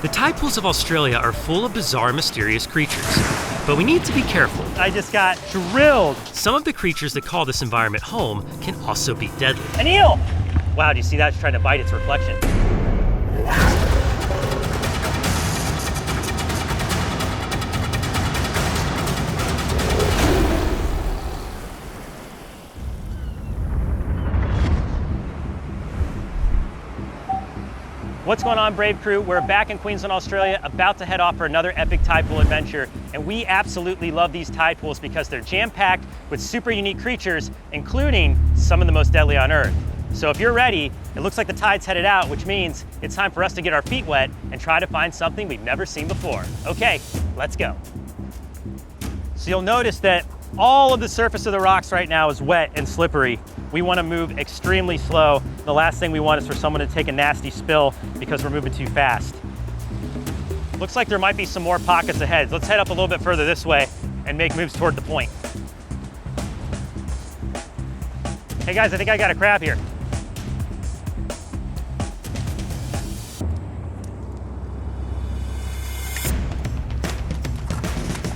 The tide pools of Australia are full of bizarre, mysterious creatures, but we need to be careful. I just got drilled. Some of the creatures that call this environment home can also be deadly. An eel! Wow, do you see that? It's trying to bite its reflection. What's going on, Brave Crew? We're back in Queensland, Australia, about to head off for another epic tide pool adventure. And we absolutely love these tide pools because they're jam-packed with super unique creatures, including some of the most deadly on Earth. So if you're ready, it looks like the tide's headed out, which means it's time for us to get our feet wet and try to find something we've never seen before. Okay, let's go. So you'll notice that all of the surface of the rocks right now is wet and slippery. We want to move extremely slow. The last thing we want is for someone to take a nasty spill because we're moving too fast. Looks like there might be some more pockets ahead. Let's head up a little bit further this way and make moves toward the point. Hey guys, I think I got a crab here.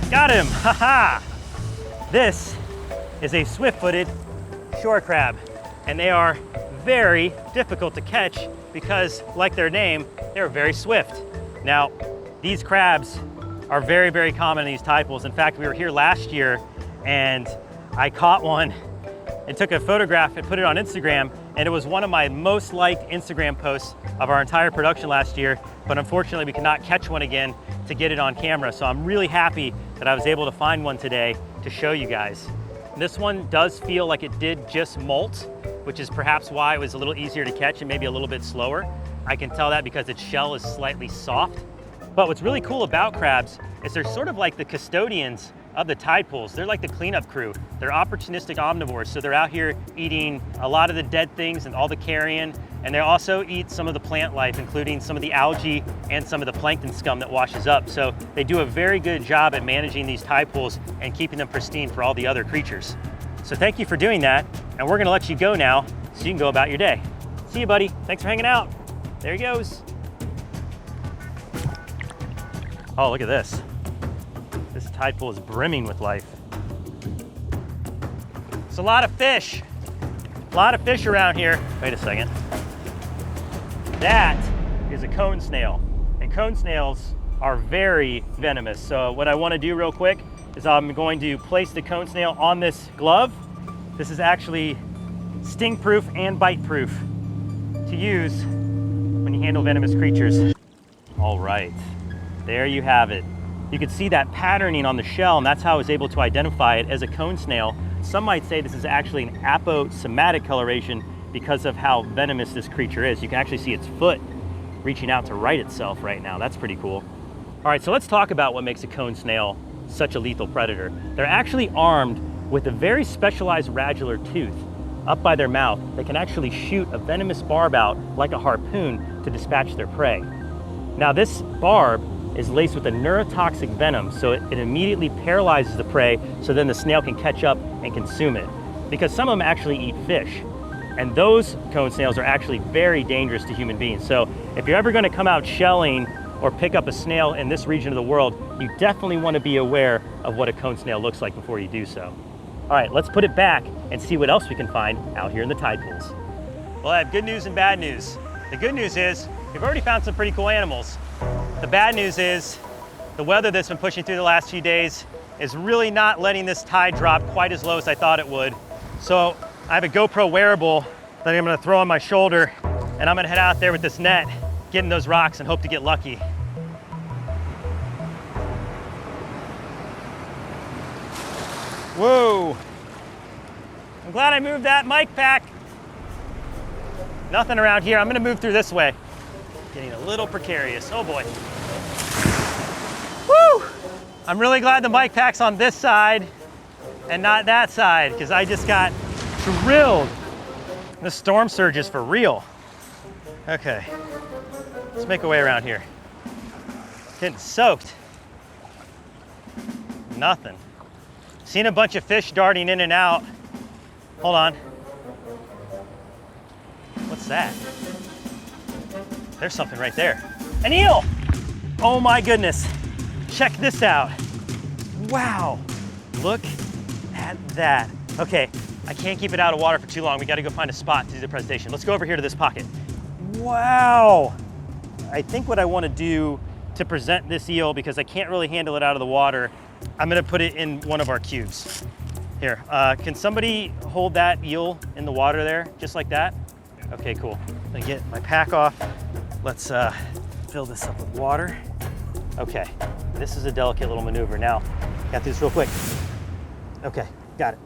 Got him, haha! This is a swift-footed shore crab, and they are very difficult to catch because, like their name, they're very swift. Now, these crabs are very, very common in these tide pools. In fact, we were here last year and I caught one and took a photograph and put it on Instagram, and it was one of my most liked Instagram posts of our entire production last year, but unfortunately we could not catch one again to get it on camera. So I'm really happy that I was able to find one today to show you guys. This one does feel like it did just molt, which is perhaps why it was a little easier to catch and maybe a little bit slower. I can tell that because its shell is slightly soft. But what's really cool about crabs is they're sort of like the custodians of the tide pools. They're like the cleanup crew. They're opportunistic omnivores, so they're out here eating a lot of the dead things and all the carrion, and they also eat some of the plant life, including some of the algae and some of the plankton scum that washes up. So they do a very good job at managing these tide pools and keeping them pristine for all the other creatures. So thank you for doing that, and we're gonna let you go now so you can go about your day. See you, buddy. Thanks for hanging out. There he goes. Oh, look at this. This tide pool is brimming with life. It's a lot of fish. A lot of fish around here. Wait a second. That is a cone snail. And cone snails are very venomous. So what I want to do real quick is I'm going to place the cone snail on this glove. This is actually sting proof and bite proof to use when you handle venomous creatures. All right, there you have it. You can see that patterning on the shell, and that's how I was able to identify it as a cone snail. Some might say this is actually an aposematic coloration because of how venomous this creature is. You can actually see its foot reaching out to right itself right now. That's pretty cool. All right, so let's talk about what makes a cone snail such a lethal predator. They're actually armed with a very specialized radular tooth up by their mouth that can actually shoot a venomous barb out like a harpoon to dispatch their prey. Now this barb is laced with a neurotoxic venom, so it immediately paralyzes the prey, so then the snail can catch up and consume it. Because some of them actually eat fish, and those cone snails are actually very dangerous to human beings. So if you're ever gonna come out shelling or pick up a snail in this region of the world, you definitely wanna be aware of what a cone snail looks like before you do so. All right, let's put it back and see what else we can find out here in the tide pools. Well, I have good news and bad news. The good news is we've already found some pretty cool animals. The bad news is the weather that's been pushing through the last few days is really not letting this tide drop quite as low as I thought it would. So I have a GoPro wearable that I'm gonna throw on my shoulder, and I'm gonna head out there with this net, get in those rocks and hope to get lucky. Whoa. I'm glad I moved that mic pack. Nothing around here. I'm gonna move through this way. Getting a little precarious. Oh boy. Woo! I'm really glad the mic pack's on this side and not that side, because I just got drilled. The storm surge is for real. Okay, let's make our way around here. Getting soaked. Nothing. Seen a bunch of fish darting in and out. Hold on. What's that? There's something right there. An eel! Oh my goodness. Check this out. Wow. Look at that. Okay, I can't keep it out of water for too long. We gotta go find a spot to do the presentation. Let's go over here to this pocket. Wow. I think what I wanna do to present this eel, because I can't really handle it out of the water, I'm gonna put it in one of our cubes. Here, can somebody hold that eel in the water there, just like that? Okay, cool. I'm gonna get my pack off. Let's fill this up with water. Okay, this is a delicate little maneuver. Now, got this real quick. Okay, got it.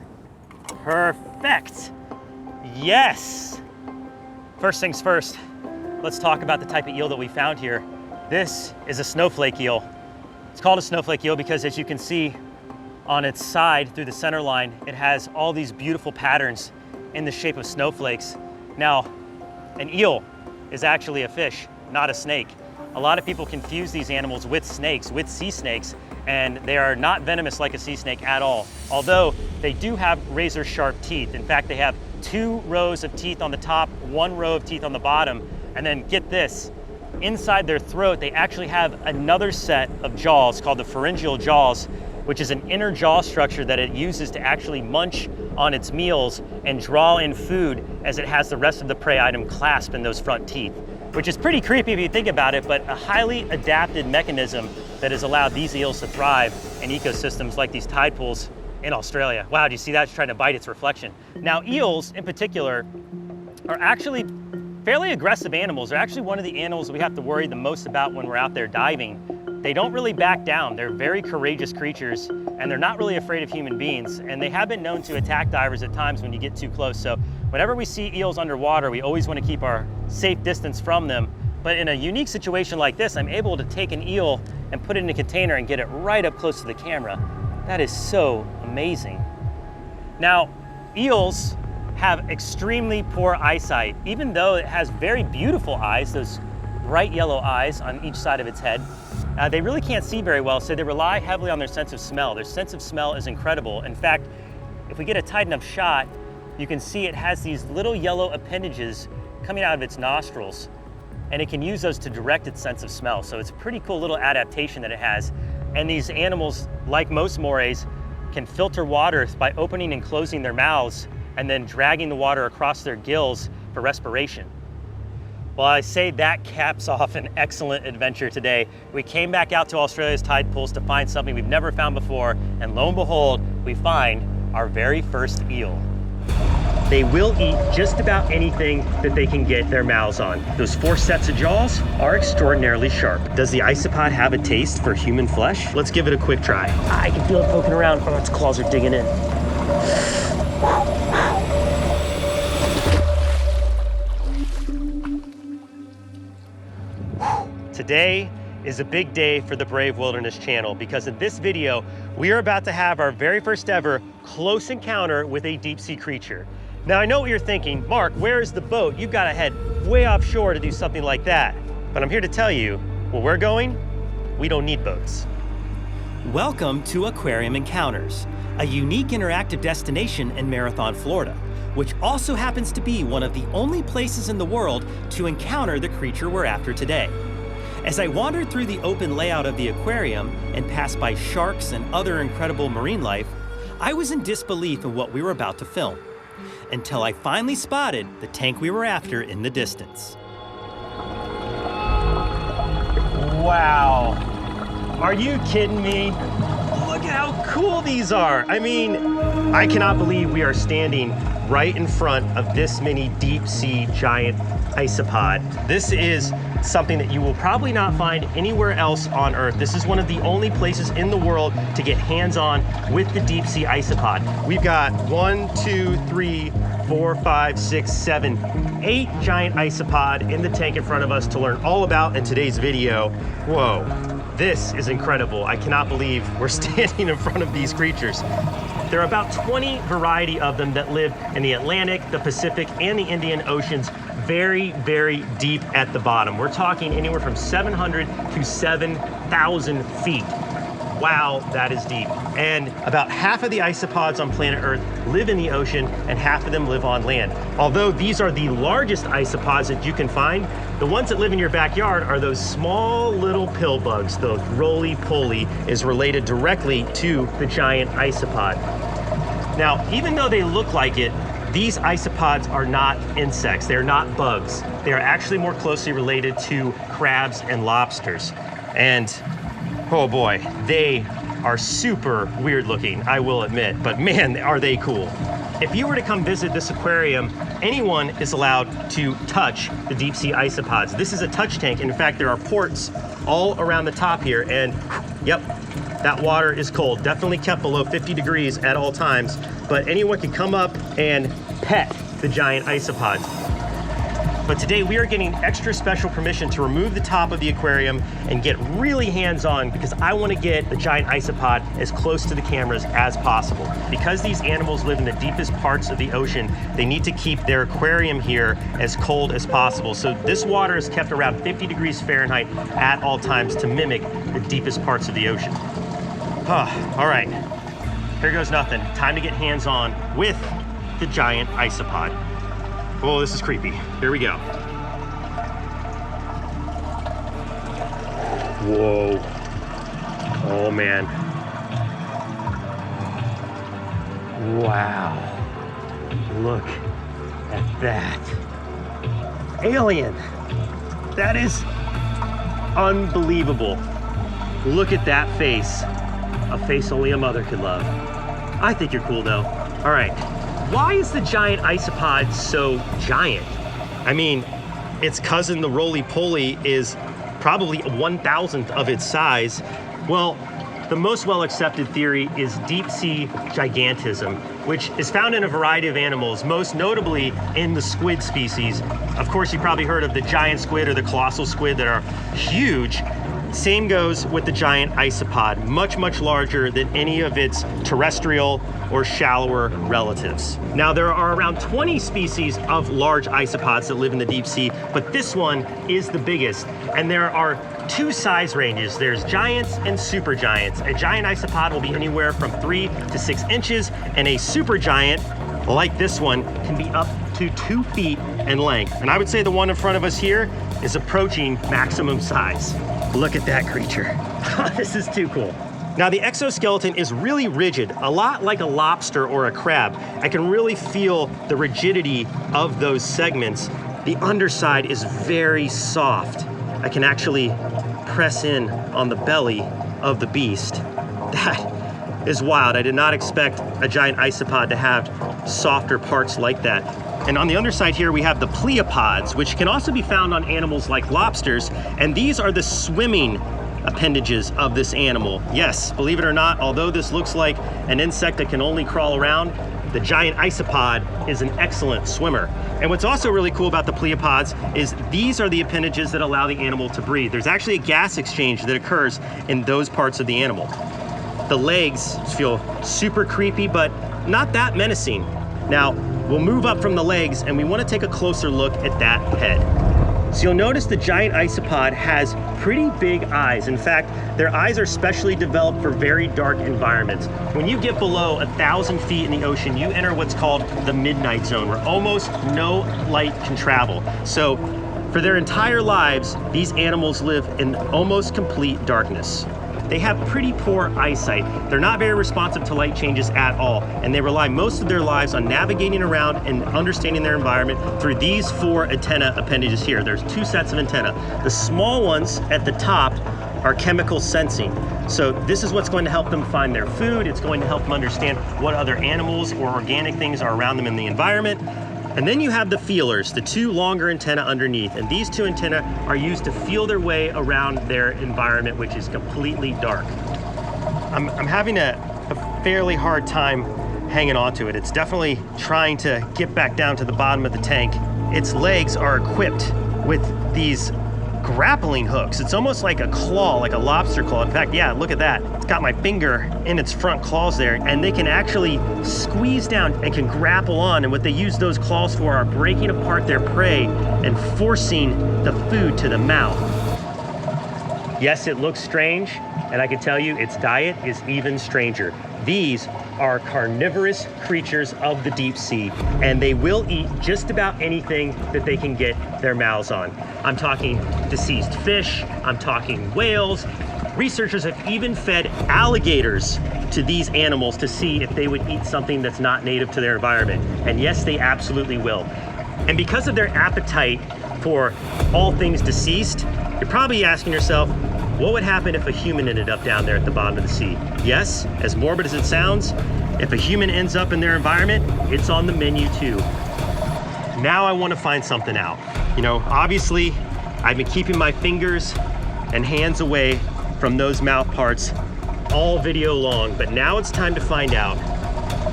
Perfect. Yes. First things first, let's talk about the type of eel that we found here. This is a snowflake eel. It's called a snowflake eel because, as you can see on its side through the center line, it has all these beautiful patterns in the shape of snowflakes. Now, an eel is actually a fish, not a snake. A lot of people confuse these animals with snakes, with sea snakes, and they are not venomous like a sea snake at all. Although they do have razor sharp teeth. In fact, they have 2 rows of teeth on the top, 1 row of teeth on the bottom, and then get this, inside their throat, they actually have another set of jaws called the pharyngeal jaws, which is an inner jaw structure that it uses to actually munch on its meals and draw in food as it has the rest of the prey item clasped in those front teeth, which is pretty creepy if you think about it, but a highly adapted mechanism that has allowed these eels to thrive in ecosystems like these tide pools in Australia. Wow, do you see that? It's trying to bite its reflection. Now, eels in particular are actually fairly aggressive animals. They're actually one of the animals we have to worry the most about when we're out there diving. They don't really back down. They're very courageous creatures, and they're not really afraid of human beings, and they have been known to attack divers at times when you get too close. So whenever we see eels underwater, we always want to keep our safe distance from them. But in a unique situation like this, I'm able to take an eel and put it in a container and get it right up close to the camera. That is so amazing. Now, eels have extremely poor eyesight. Even though it has very beautiful eyes, those bright yellow eyes on each side of its head, they really can't see very well, so they rely heavily on their sense of smell. Their sense of smell is incredible. In fact, if we get a tight enough shot, you can see it has these little yellow appendages coming out of its nostrils, and it can use those to direct its sense of smell. So it's a pretty cool little adaptation that it has. And these animals, like most morays, can filter water by opening and closing their mouths and then dragging the water across their gills for respiration. Well, I say that caps off an excellent adventure today. We came back out to Australia's tide pools to find something we've never found before, and lo and behold, we find our very first eel. They will eat just about anything that they can get their mouths on. Those 4 sets of jaws are extraordinarily sharp. Does the isopod have a taste for human flesh? Let's give it a quick try. I can feel it poking around. Oh, its claws are digging in. Today is a big day for the Brave Wilderness channel because in this video, we are about to have our very first ever close encounter with a deep sea creature. Now, I know what you're thinking, Mark, where is the boat? You've got to head way offshore to do something like that. But I'm here to tell you, where we're going, we don't need boats. Welcome to Aquarium Encounters, a unique interactive destination in Marathon, Florida, which also happens to be one of the only places in the world to encounter the creature we're after today. As I wandered through the open layout of the aquarium and passed by sharks and other incredible marine life, I was in disbelief of what we were about to film, until I finally spotted the tank we were after in the distance. Wow, are you kidding me? Look at how cool these are. I mean, I cannot believe we are standing right in front of this many deep sea giant isopod. This is something that you will probably not find anywhere else on Earth. This is one of the only places in the world to get hands-on with the deep sea isopod. We've got 1, 2, 3, 4, 5, 6, 7, 8 giant isopod in the tank in front of us to learn all about in today's video. Whoa, this is incredible. I cannot believe we're standing in front of these creatures. There are about 20 variety of them that live in the Atlantic, the Pacific, and the Indian Oceans, very, very deep at the bottom. We're talking anywhere from 700 to 7,000 feet. wow, that is deep. And about half of the isopods on planet Earth live in the ocean and half of them live on land. Although these are the largest isopods that you can find, the ones that live in your backyard are those small little pill bugs. The roly-poly is related directly to the giant isopod. Now, even though they look like it, these isopods are not insects. They're not bugs. They are actually more closely related to crabs and lobsters. And oh boy, they are super weird looking, I will admit, but man, are they cool. If you were to come visit this aquarium, anyone is allowed to touch the deep sea isopods. This is a touch tank. In fact, there are ports all around the top here, and yep, that water is cold. Definitely kept below 50 degrees at all times, but anyone can come up and pet the giant isopods. But today we are getting extra special permission to remove the top of the aquarium and get really hands-on because I want to get the giant isopod as close to the cameras as possible. Because these animals live in the deepest parts of the ocean, they need to keep their aquarium here as cold as possible. So this water is kept around 50 degrees Fahrenheit at all times to mimic the deepest parts of the ocean. All right, here goes nothing. Time to get hands-on with the giant isopod. Oh, this is creepy. Here we go. Whoa. Oh, man. Wow. Look at that. Alien. That is unbelievable. Look at that face. A face only a mother could love. I think you're cool, though. All right. Why is the giant isopod so giant? I mean, its cousin, the roly-poly, is probably 1/1000th of its size. Well, the most well-accepted theory is deep sea gigantism, which is found in a variety of animals, most notably in the squid species. Of course, you probably heard of the giant squid or the colossal squid that are huge. Same goes with the giant isopod, much, much larger than any of its terrestrial or shallower relatives. Now, there are around 20 species of large isopods that live in the deep sea, but this one is the biggest. And there are two size ranges. There's giants and super giants. A giant isopod will be anywhere from 3 to 6 inches, and a super giant, like this one, can be up to 2 feet in length. And I would say the one in front of us here is approaching maximum size. Look at that creature. This is too cool. Now, the exoskeleton is really rigid, a lot like a lobster or a crab. I can really feel the rigidity of those segments. The underside is very soft. I can actually press in on the belly of the beast. That is wild. I did not expect a giant isopod to have softer parts like that. And on the underside here, we have the pleopods, which can also be found on animals like lobsters. And these are the swimming appendages of this animal. Yes, believe it or not, although this looks like an insect that can only crawl around, the giant isopod is an excellent swimmer. And what's also really cool about the pleopods is these are the appendages that allow the animal to breathe. There's actually a gas exchange that occurs in those parts of the animal. The legs feel super creepy, but not that menacing. Now, we'll move up from the legs and we want to take a closer look at that head. So you'll notice the giant isopod has pretty big eyes. In fact, their eyes are specially developed for very dark environments. When you get below 1,000 feet in the ocean, you enter what's called the midnight zone, where almost no light can travel. So for their entire lives, these animals live in almost complete darkness. They have pretty poor eyesight. They're not very responsive to light changes at all, and they rely most of their lives on navigating around and understanding their environment through these 4 antenna appendages here. There's 2 sets of antenna. The small ones at the top are chemical sensing. So this is what's going to help them find their food. It's going to help them understand what other animals or organic things are around them in the environment. And then you have the feelers, the 2 longer antennae underneath, and these 2 antennae are used to feel their way around their environment, which is completely dark. I'm having a fairly hard time hanging on to it. It's definitely trying to get back down to the bottom of the tank. Its legs are equipped with these grappling hooks. It's almost like a claw, like a lobster claw. In fact, yeah, look at that. It's got my finger in its front claws there, and they can actually squeeze down and can grapple on. And what they use those claws for are breaking apart their prey and forcing the food to the mouth. Yes, it looks strange, and I can tell you its diet is even stranger. These are carnivorous creatures of the deep sea, and they will eat just about anything that they can get their mouths on. I'm talking deceased fish, I'm talking whales. Researchers have even fed alligators to these animals to see if they would eat something that's not native to their environment. And yes, they absolutely will. And because of their appetite for all things deceased, you're probably asking yourself, what would happen if a human ended up down there at the bottom of the sea? Yes, as morbid as it sounds, if a human ends up in their environment, it's on the menu too. Now I want to find something out. You know, obviously, I've been keeping my fingers and hands away from those mouth parts all video long, but now it's time to find out,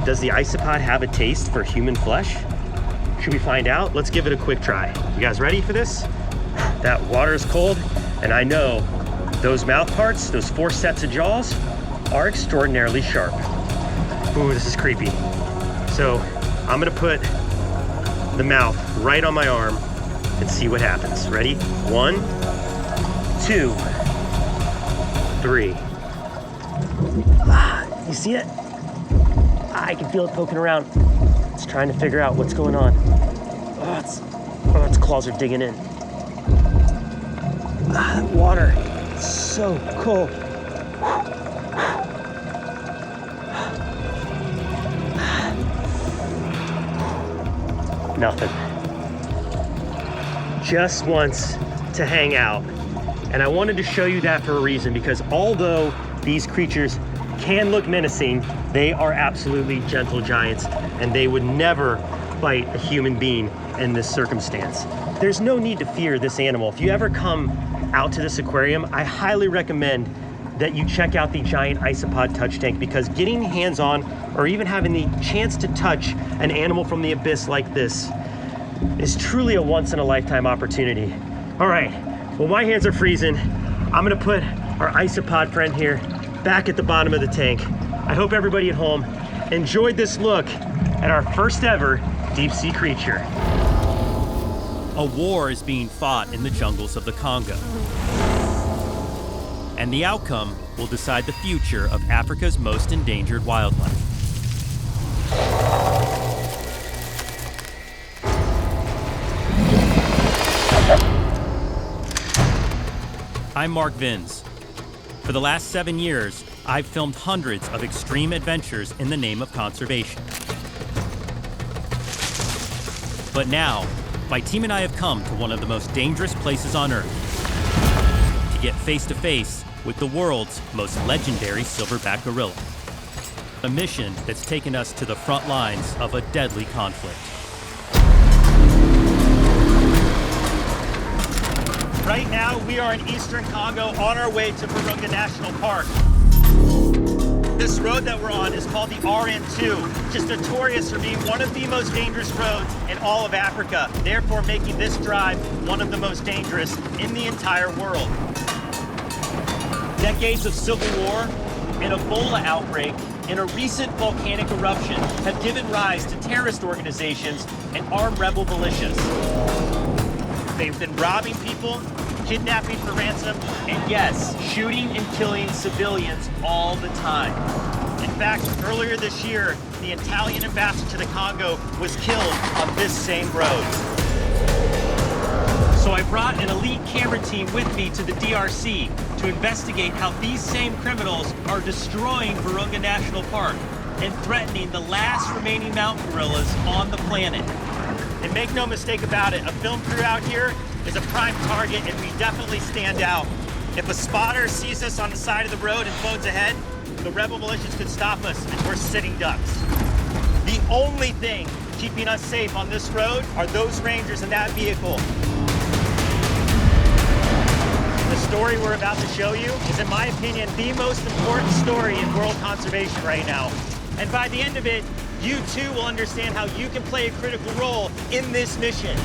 does the isopod have a taste for human flesh? Should we find out? Let's give it a quick try. You guys ready for this? That water is cold, and I know those mouth parts, those 4 sets of jaws, are extraordinarily sharp. Ooh, this is creepy. So I'm gonna put the mouth right on my arm and see what happens. Ready? 1, 2, 3. You see it? I can feel it poking around. It's trying to figure out what's going on. Its claws are digging in. That water, it's so cold. Nothing. Just wants to hang out. And I wanted to show you that for a reason, because although these creatures can look menacing, they are absolutely gentle giants, and they would never bite a human being in this circumstance. There's no need to fear this animal. If you ever come out to this aquarium, I highly recommend that you check out the giant isopod touch tank, because getting hands-on or even having the chance to touch an animal from the abyss like this is truly a once-in-a-lifetime opportunity. All right, well, my hands are freezing. I'm gonna put our isopod friend here back at the bottom of the tank. I hope everybody at home enjoyed this look at our first ever deep sea creature. A war is being fought in the jungles of the Congo. And the outcome will decide the future of Africa's most endangered wildlife. I'm Mark Vins. For the last 7 years, I've filmed hundreds of extreme adventures in the name of conservation. But now, my team and I have come to one of the most dangerous places on Earth to get face to face with the world's most legendary silverback gorilla. A mission that's taken us to the front lines of a deadly conflict. Right now, we are in eastern Congo on our way to Virunga National Park. This road that we're on is called the RN2, which is notorious for being one of the most dangerous roads in all of Africa, therefore making this drive one of the most dangerous in the entire world. Decades of civil war, an Ebola outbreak, and a recent volcanic eruption have given rise to terrorist organizations and armed rebel militias. They've been robbing people, kidnapping for ransom, and yes, shooting and killing civilians all the time. In fact, earlier this year, the Italian ambassador to the Congo was killed on this same road. So I brought an elite camera team with me to the DRC to investigate how these same criminals are destroying Virunga National Park and threatening the last remaining mountain gorillas on the planet. And make no mistake about it, a film crew out here is a prime target, and we definitely stand out. If a spotter sees us on the side of the road and phones ahead, the rebel militias could stop us, and we're sitting ducks. The only thing keeping us safe on this road are those rangers in that vehicle. The story we're about to show you is, in my opinion, the most important story in world conservation right now. And by the end of it, you too will understand how you can play a critical role in this mission.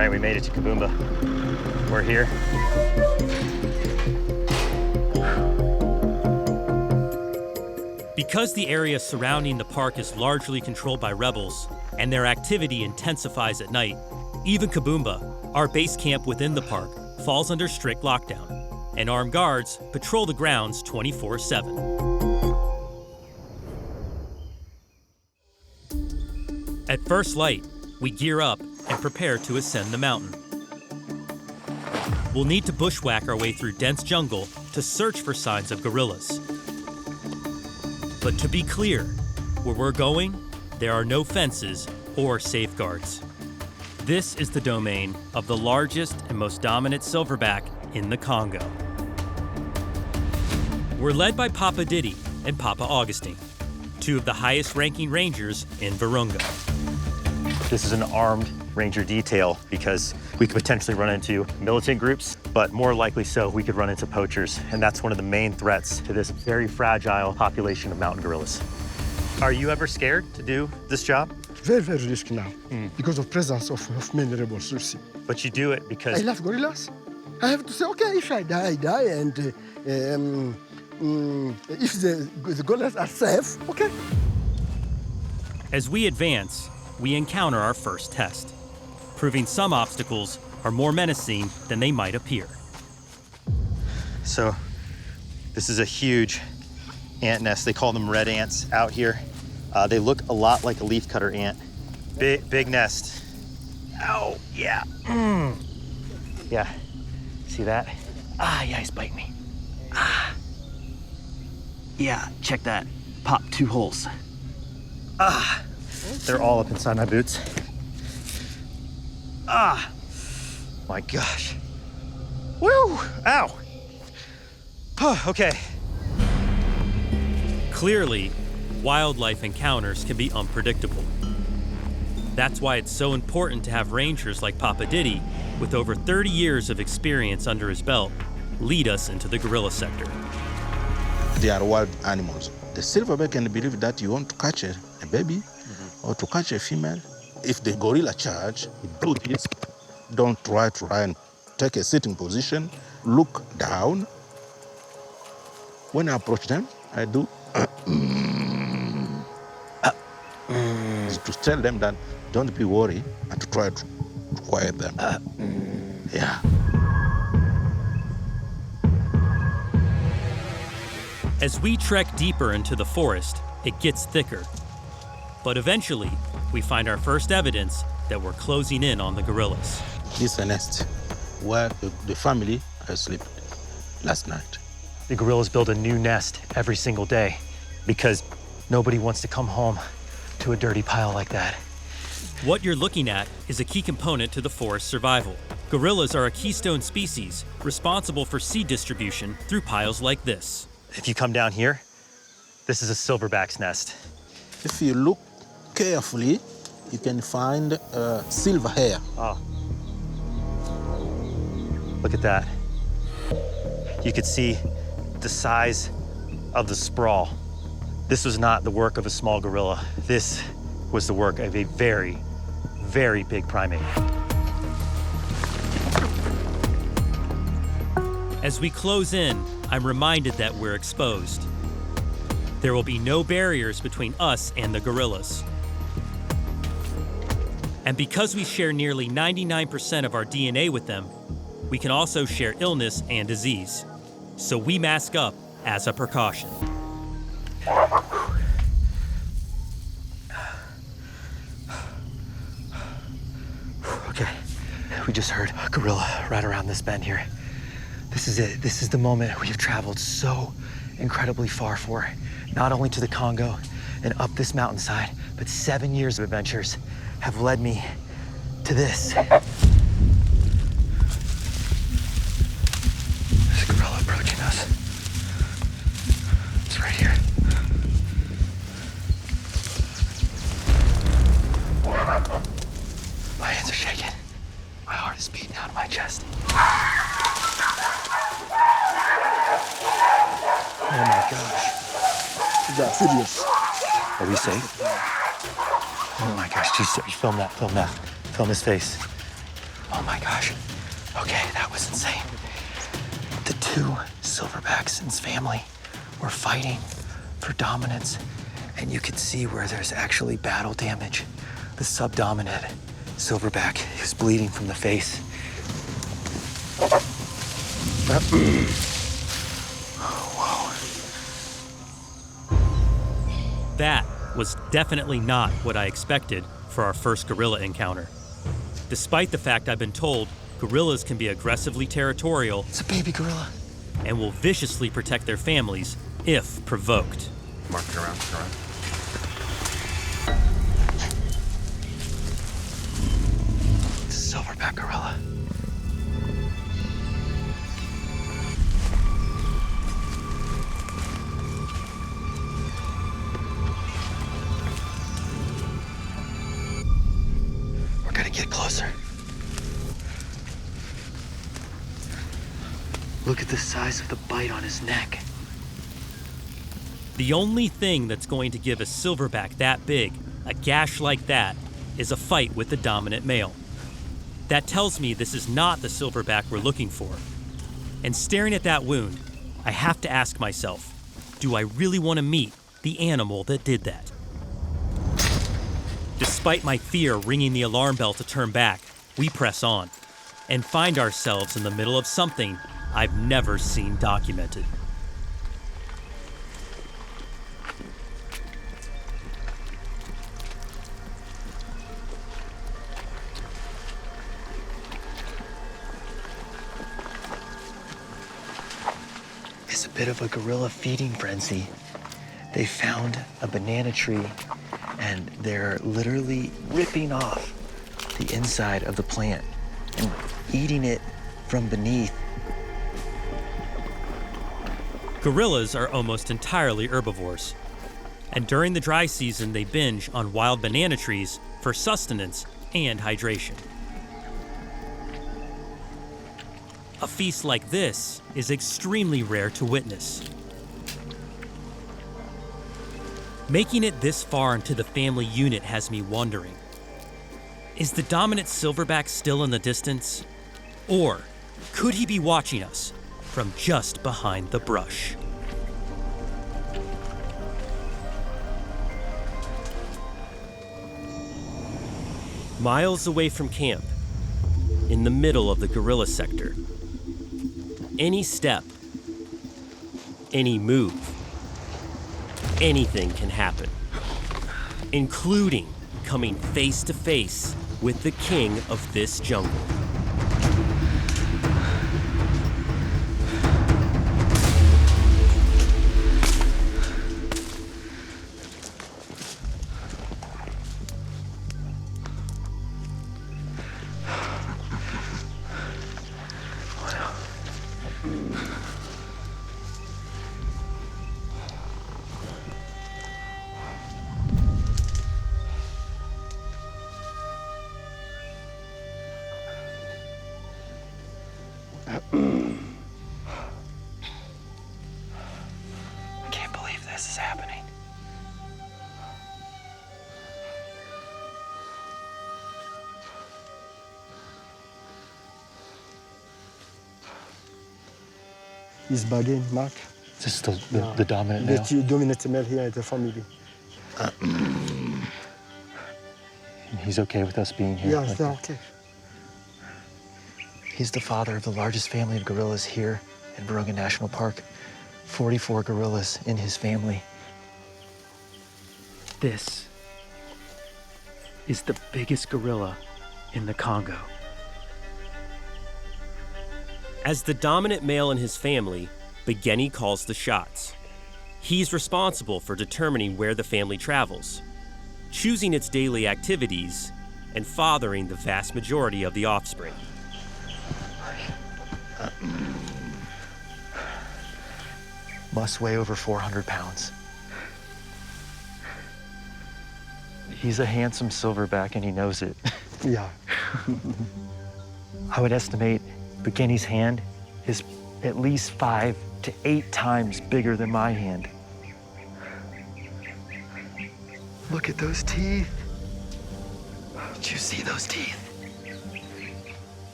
right, we made it to Kabumba. We're here. Because the area surrounding the park is largely controlled by rebels, and their activity intensifies at night, even Kabumba, our base camp within the park, falls under strict lockdown, and armed guards patrol the grounds 24/7. At first light, we gear up and prepare to ascend the mountain. We'll need to bushwhack our way through dense jungle to search for signs of gorillas. But to be clear, where we're going, there are no fences or safeguards. This is the domain of the largest and most dominant silverback in the Congo. We're led by Papa Diddy and Papa Augustine, two of the highest-ranking rangers in Virunga. This is an armed ranger detail because we could potentially run into militant groups, but more likely so, we could run into poachers. And that's one of the main threats to this very fragile population of mountain gorillas. Are you ever scared to do this job? Very, very risky now because of presence of many rebels, you see. But you do it because... I love gorillas. I have to say, okay, if I die, I die, and if the gorillas are safe, okay. As we advance, we encounter our first test, proving some obstacles are more menacing than they might appear. So this is a huge ant nest. They call them red ants out here. They look a lot like a leafcutter ant. Big nest. Oh, yeah. Yeah, see that? Ah, yeah, he's biting me. Ah. Yeah, check that. Pop 2 holes. Ah. They're all up inside my boots. Ah, my gosh. Woo, ow. Okay. Clearly, wildlife encounters can be unpredictable. That's why it's so important to have rangers like Papa Diddy, with over 30 years of experience under his belt, lead us into the gorilla sector. They are wild animals. The silverback can believe that you want to catch a baby or to catch a female. If the gorilla charge, do this. Don't try to run. Take a sitting position, look down. When I approach them, I do to tell them that don't be worried and to try to quiet them. Yeah. As we trek deeper into the forest, it gets thicker. But eventually, we find our first evidence that we're closing in on the gorillas. This is a nest where the family slept last night. The gorillas build a new nest every single day because nobody wants to come home to a dirty pile like that. What you're looking at is a key component to the forest's survival. Gorillas are a keystone species responsible for seed distribution through piles like this. If you come down here, this is a silverback's nest. If you look carefully, you can find silver hair. Oh. Look at that. You could see the size of the sprawl. This was not the work of a small gorilla. This was the work of a very, very big primate. As we close in, I'm reminded that we're exposed. There will be no barriers between us and the gorillas. And because we share nearly 99% of our DNA with them, we can also share illness and disease. So we mask up as a precaution. Okay, we just heard a gorilla right around this bend here. This is it. This is the moment we've traveled so incredibly far for. Not only to the Congo and up this mountainside, but 7 years of adventures have led me to this. There's a gorilla approaching us. It's right here. My hands are shaking. My heart is beating out of my chest. Oh my gosh. They are serious. Are we safe? Oh my gosh, geez, film that. Film his face. Oh my gosh. Okay, that was insane. The two silverbacks in his family were fighting for dominance, and you could see where there's actually battle damage. The subdominant silverback is bleeding from the face. That was definitely not what I expected for our first gorilla encounter. Despite the fact I've been told gorillas can be aggressively territorial It's a baby gorilla. and will viciously protect their families if provoked. Mark it around, turn around. Silverback gorilla. We're gonna get closer. Look at the size of the bite on his neck. The only thing that's going to give a silverback that big, a gash like that, is a fight with the dominant male. That tells me this is not the silverback we're looking for. And staring at that wound, I have to ask myself, do I really want to meet the animal that did that? Despite my fear ringing the alarm bell to turn back, we press on and find ourselves in the middle of something I've never seen documented. It's a bit of a gorilla feeding frenzy. They found a banana tree and they're literally ripping off the inside of the plant and eating it from beneath. Gorillas are almost entirely herbivores, and during the dry season they binge on wild banana trees for sustenance and hydration. A feast like this is extremely rare to witness. Making it this far into the family unit has me wondering, is the dominant silverback still in the distance? Or could he be watching us from just behind the brush? Miles away from camp, in the middle of the gorilla sector, any step, any move, anything can happen, including coming face to face with the king of this jungle. I can't believe this is happening. He's bugging, Mark. Is this the dominant male? The dominant male here in the family. He's okay with us being here? Yeah, they're okay. He's the father of the largest family of gorillas here in Virunga National Park. 44 gorillas in his family. This is the biggest gorilla in the Congo. As the dominant male in his family, Begeni calls the shots. He's responsible for determining where the family travels, choosing its daily activities, and fathering the vast majority of the offspring. Must weigh over 400 pounds. He's a handsome silverback and he knows it. Yeah. I would estimate Begeni's hand is at least 5 to 8 times bigger than my hand. Look at those teeth. Did you see those teeth?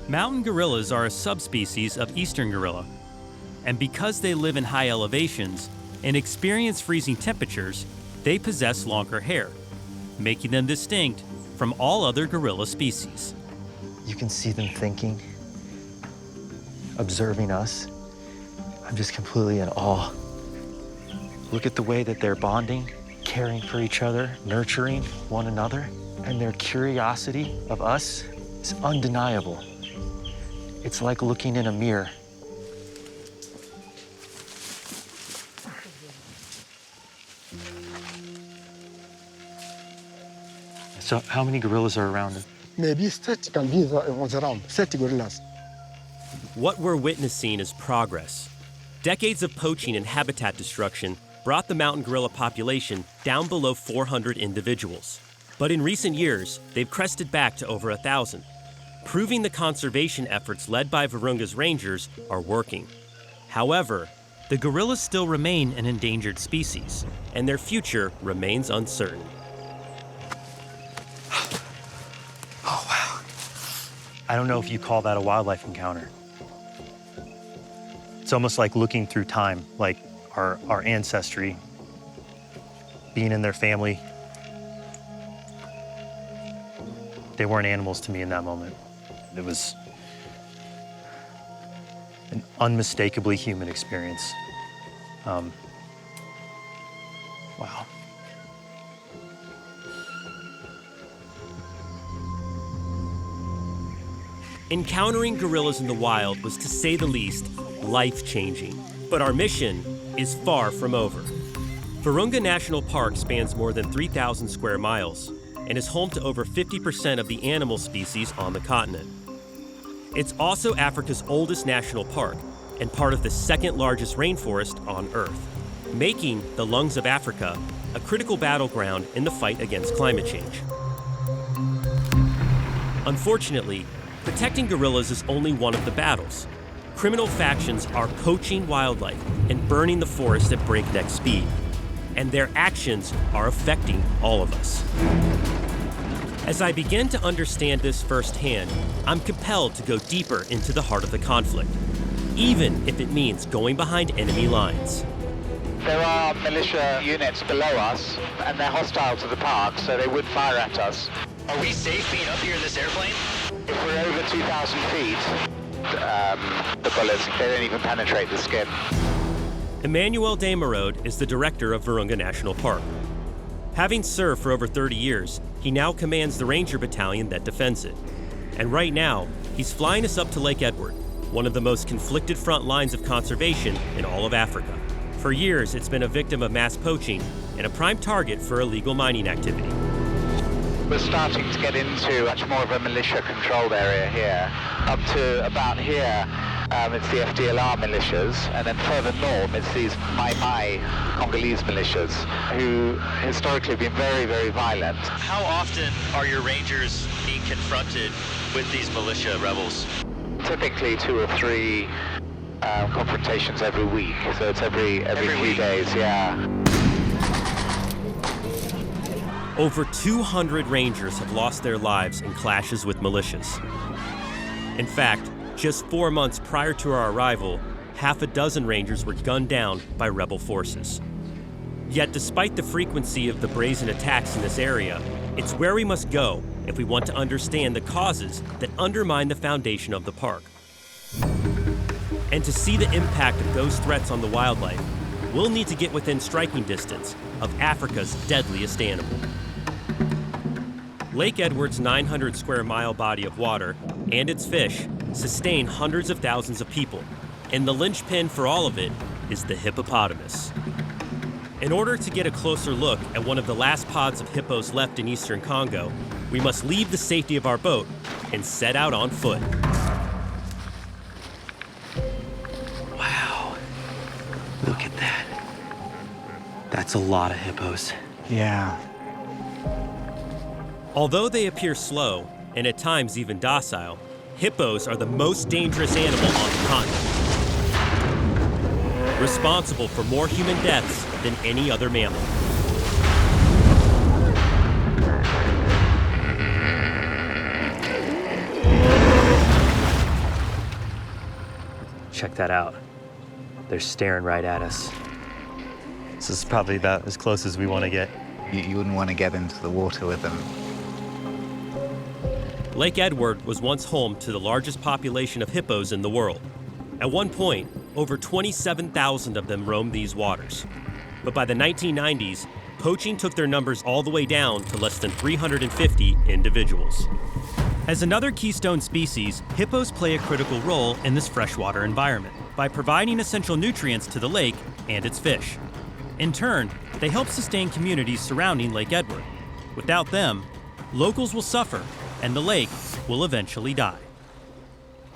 Mountain gorillas are a subspecies of eastern gorilla, and because they live in high elevations and experience freezing temperatures, they possess longer hair, making them distinct from all other gorilla species. You can see them thinking, observing us. I'm just completely in awe. Look at the way that they're bonding, caring for each other, nurturing one another, and their curiosity of us is undeniable. It's like looking in a mirror. So how many gorillas are around? Maybe 30 can be was around, 30 gorillas. What we're witnessing is progress. Decades of poaching and habitat destruction brought the mountain gorilla population down below 400 individuals. But in recent years, they've crested back to over 1,000, proving the conservation efforts led by Virunga's rangers are working. However, the gorillas still remain an endangered species, and their future remains uncertain. Oh, wow. I don't know if you call that a wildlife encounter. It's almost like looking through time, like our ancestry, being in their family. They weren't animals to me in that moment. It was an unmistakably human experience. Wow. Encountering gorillas in the wild was, to say the least, life-changing. But our mission is far from over. Virunga National Park spans more than 3,000 square miles and is home to over 50% of the animal species on the continent. It's also Africa's oldest national park and part of the second largest rainforest on Earth, making the lungs of Africa a critical battleground in the fight against climate change. Unfortunately, protecting gorillas is only one of the battles. Criminal factions are poaching wildlife and burning the forest at breakneck speed, and their actions are affecting all of us. As I begin to understand this firsthand, I'm compelled to go deeper into the heart of the conflict, even if it means going behind enemy lines. There are militia units below us, and they're hostile to the park, so they would fire at us. Are we safe being up here in this airplane? If we're over 2,000 feet, the bullets, they don't even penetrate the skin. Emmanuel Desmarode is the director of Virunga National Park. Having served for over 30 years, he now commands the Ranger Battalion that defends it. And right now, he's flying us up to Lake Edward, one of the most conflicted front lines of conservation in all of Africa. For years, it's been a victim of mass poaching and a prime target for illegal mining activity. We're starting to get into much more of a militia-controlled area here. Up to about here, it's the FDLR militias, and then further north, it's these Mai Congolese militias, who historically have been very, very violent. How often are your rangers being confronted with these militia rebels? Typically 2 or 3 confrontations every week, so it's every few days, yeah. Over 200 rangers have lost their lives in clashes with militias. In fact, just 4 months prior to our arrival, half a dozen rangers were gunned down by rebel forces. Yet despite the frequency of the brazen attacks in this area, it's where we must go if we want to understand the causes that undermine the foundation of the park. And to see the impact of those threats on the wildlife, we'll need to get within striking distance of Africa's deadliest animal. Lake Edward's 900 square mile body of water and its fish sustain hundreds of thousands of people, and the linchpin for all of it is the hippopotamus. In order to get a closer look at one of the last pods of hippos left in eastern Congo, we must leave the safety of our boat and set out on foot. Wow. Look at that. That's a lot of hippos. Yeah. Although they appear slow, and at times even docile, hippos are the most dangerous animal on the continent, responsible for more human deaths than any other mammal. Check that out. They're staring right at us. This is probably about as close as we want to get. You wouldn't want to get into the water with them. Lake Edward was once home to the largest population of hippos in the world. At one point, over 27,000 of them roamed these waters. But by the 1990s, poaching took their numbers all the way down to less than 350 individuals. As another keystone species, hippos play a critical role in this freshwater environment by providing essential nutrients to the lake and its fish. In turn, they help sustain communities surrounding Lake Edward. Without them, locals will suffer and the lake will eventually die.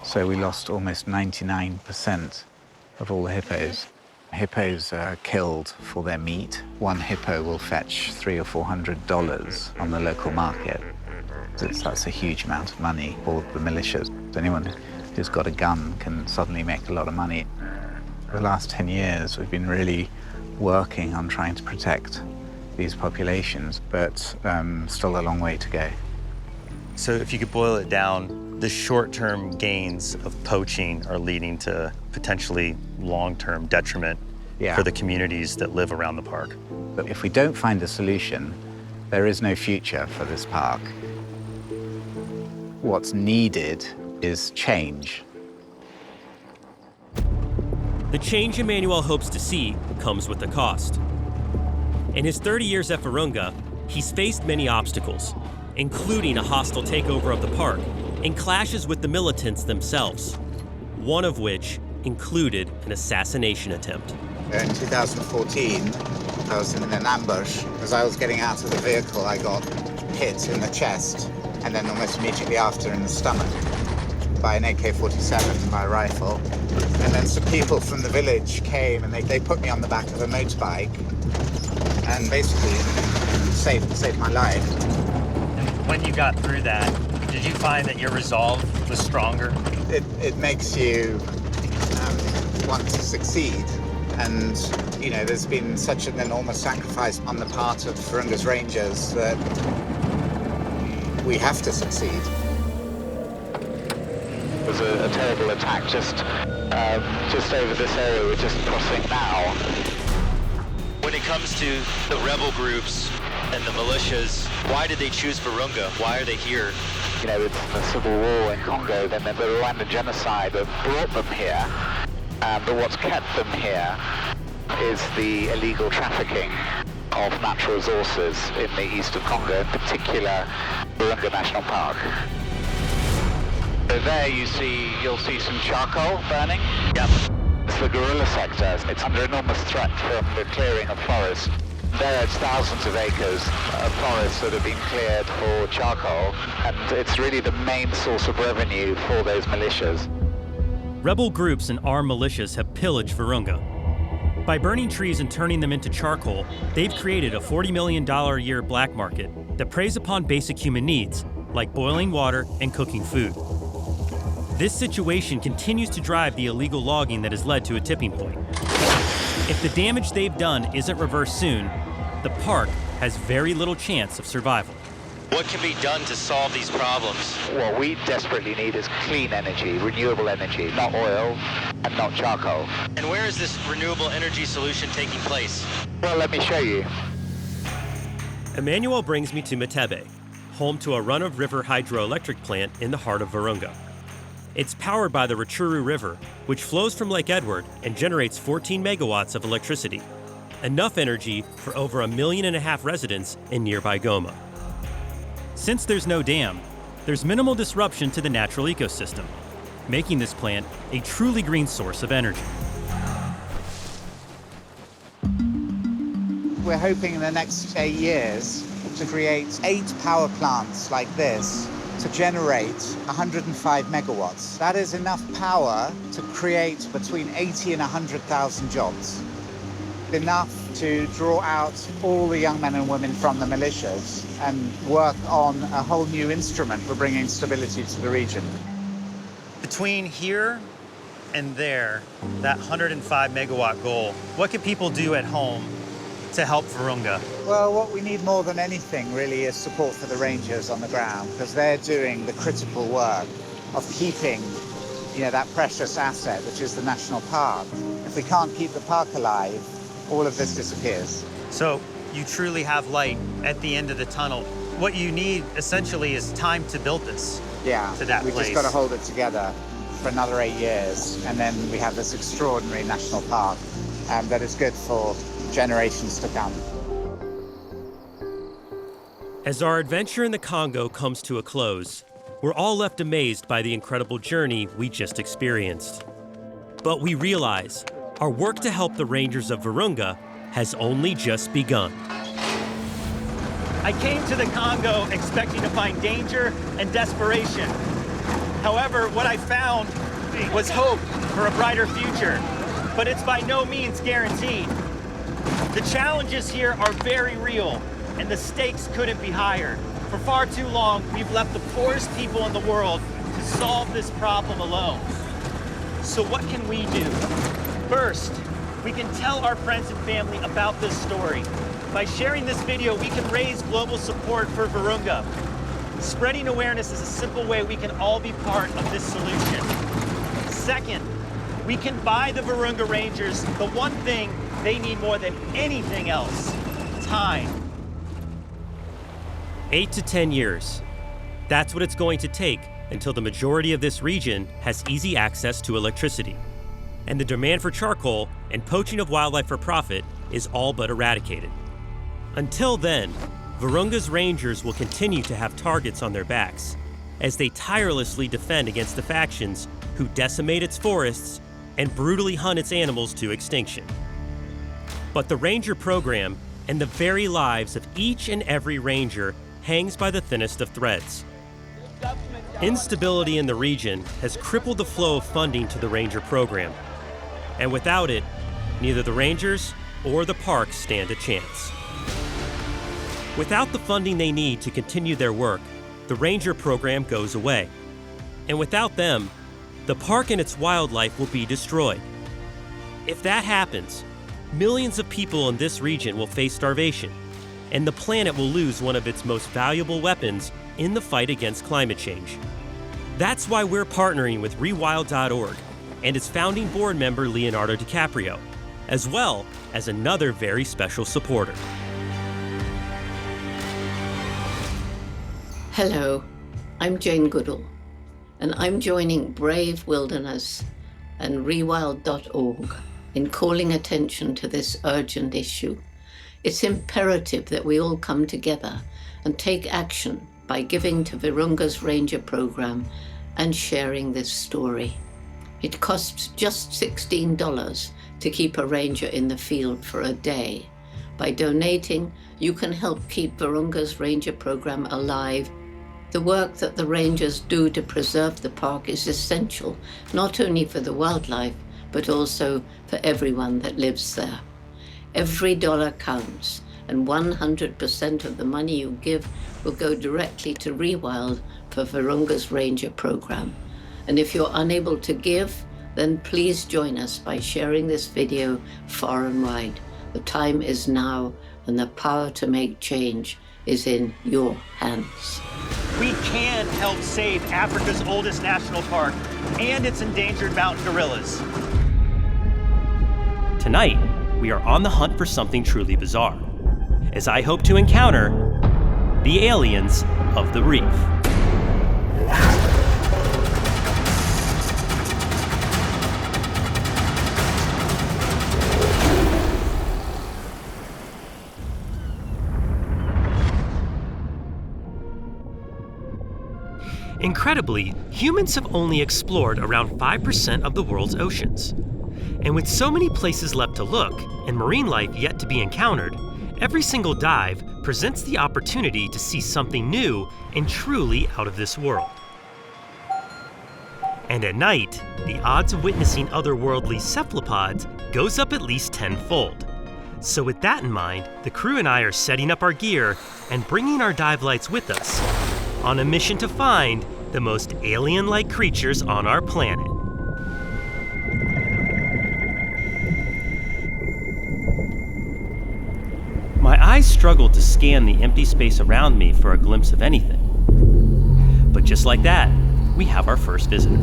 So we lost almost 99% of all the hippos. Hippos are killed for their meat. One hippo will fetch $300 or $400 on the local market. That's a huge amount of money for the militias. Anyone who's got a gun can suddenly make a lot of money. For the last 10 years, we've been really working on trying to protect these populations, but still a long way to go. So if you could boil it down, the short-term gains of poaching are leading to potentially long-term detriment for the communities that live around the park. But if we don't find a solution, there is no future for this park. What's needed is change. The change Emmanuel hopes to see comes with a cost. In his 30 years at Virunga, he's faced many obstacles, including a hostile takeover of the park and clashes with the militants themselves, one of which included an assassination attempt. In 2014, I was in an ambush. As I was getting out of the vehicle, I got hit in the chest, and then almost immediately after in the stomach by an AK-47, my rifle. And then some people from the village came and they put me on the back of a motorbike and basically saved my life. When you got through that, did you find that your resolve was stronger? It makes you want to succeed. And, you know, there's been such an enormous sacrifice on the part of Virunga's rangers that we have to succeed. There was a terrible attack just over this area we're just crossing now. When it comes to the rebel groups and the militias, why did they choose Virunga? Why are they here? You know, with the civil war in Congo, then the Rwandan genocide that brought them here. But what's kept them here is the illegal trafficking of natural resources in the east of Congo, in particular Virunga National Park. So there you'll see some charcoal burning. Yep. It's the guerrilla sector. It's under enormous threat from the clearing of forest. There it's thousands of acres of forest that have been cleared for charcoal, and it's really the main source of revenue for those militias. Rebel groups and armed militias have pillaged Virunga. By burning trees and turning them into charcoal, they've created a $40 million a year black market that preys upon basic human needs, like boiling water and cooking food. This situation continues to drive the illegal logging that has led to a tipping point. If the damage they've done isn't reversed soon, the park has very little chance of survival. What can be done to solve these problems? What we desperately need is clean energy, renewable energy, not oil and not charcoal. And where is this renewable energy solution taking place? Well, let me show you. Emmanuel brings me to Matebe, home to a run-of-river hydroelectric plant in the heart of Virunga. It's powered by the Rutshuru River, which flows from Lake Edward and generates 14 megawatts of electricity, enough energy for over 1.5 million residents in nearby Goma. Since there's no dam, there's minimal disruption to the natural ecosystem, making this plant a truly green source of energy. We're hoping in the next 8 years to create 8 power plants like this to generate 105 megawatts. That is enough power to create between 80 and 100,000 jobs. Enough to draw out all the young men and women from the militias and work on a whole new instrument for bringing stability to the region. Between here and there, that 105 megawatt goal, what can people do at home to help Virunga? Well, what we need more than anything really is support for the rangers on the ground, because they're doing the critical work of keeping that precious asset, which is the national park. If we can't keep the park alive, all of this disappears. So you truly have light at the end of the tunnel. What you need essentially is time to build this. Yeah, to that we've place. just got to hold it together for another 8 years, and then we have this extraordinary national park that is good for generations to come. As our adventure in the Congo comes to a close, we're all left amazed by the incredible journey we just experienced. But we realize our work to help the rangers of Virunga has only just begun. I came to the Congo expecting to find danger and desperation. However, what I found was hope for a brighter future, but it's by no means guaranteed. The challenges here are very real, and the stakes couldn't be higher. For far too long, we've left the poorest people in the world to solve this problem alone. So what can we do? First, we can tell our friends and family about this story. By sharing this video, we can raise global support for Virunga. Spreading awareness is a simple way we can all be part of this solution. Second, we can buy the Virunga Rangers the one thing they need more than anything else: time. 8 to 10 years. That's what it's going to take until the majority of this region has easy access to electricity. And the demand for charcoal and poaching of wildlife for profit is all but eradicated. Until then, Virunga's rangers will continue to have targets on their backs as they tirelessly defend against the factions who decimate its forests and brutally hunt its animals to extinction. But the ranger program and the very lives of each and every ranger hangs by the thinnest of threads. Instability in the region has crippled the flow of funding to the ranger program, and without it, neither the rangers or the parks stand a chance. Without the funding they need to continue their work, the ranger program goes away. And without them, the park and its wildlife will be destroyed. If that happens, millions of people in this region will face starvation, and the planet will lose one of its most valuable weapons in the fight against climate change. That's why we're partnering with Rewild.org and its founding board member Leonardo DiCaprio, as well as another very special supporter. Hello, I'm Jane Goodall, and I'm joining Brave Wilderness and Rewild.org in calling attention to this urgent issue. It's imperative that we all come together and take action by giving to Virunga's Ranger program and sharing this story. It costs just $16 to keep a ranger in the field for a day. By donating, you can help keep Virunga's Ranger program alive. The work that the rangers do to preserve the park is essential, not only for the wildlife, but also for everyone that lives there. Every dollar counts, and 100% of the money you give will go directly to Rewild for Virunga's Ranger program. And if you're unable to give, then please join us by sharing this video far and wide. The time is now, and the power to make change is in your hands. We can help save Africa's oldest national park and its endangered mountain gorillas. Tonight, we are on the hunt for something truly bizarre, as I hope to encounter the aliens of the reef. Incredibly, humans have only explored around 5% of the world's oceans. And with so many places left to look and marine life yet to be encountered, every single dive presents the opportunity to see something new and truly out of this world. And at night, the odds of witnessing otherworldly cephalopods goes up at least tenfold. So with that in mind, the crew and I are setting up our gear and bringing our dive lights with us on a mission to find the most alien-like creatures on our planet. My eyes struggled to scan the empty space around me for a glimpse of anything. But just like that, we have our first visitor.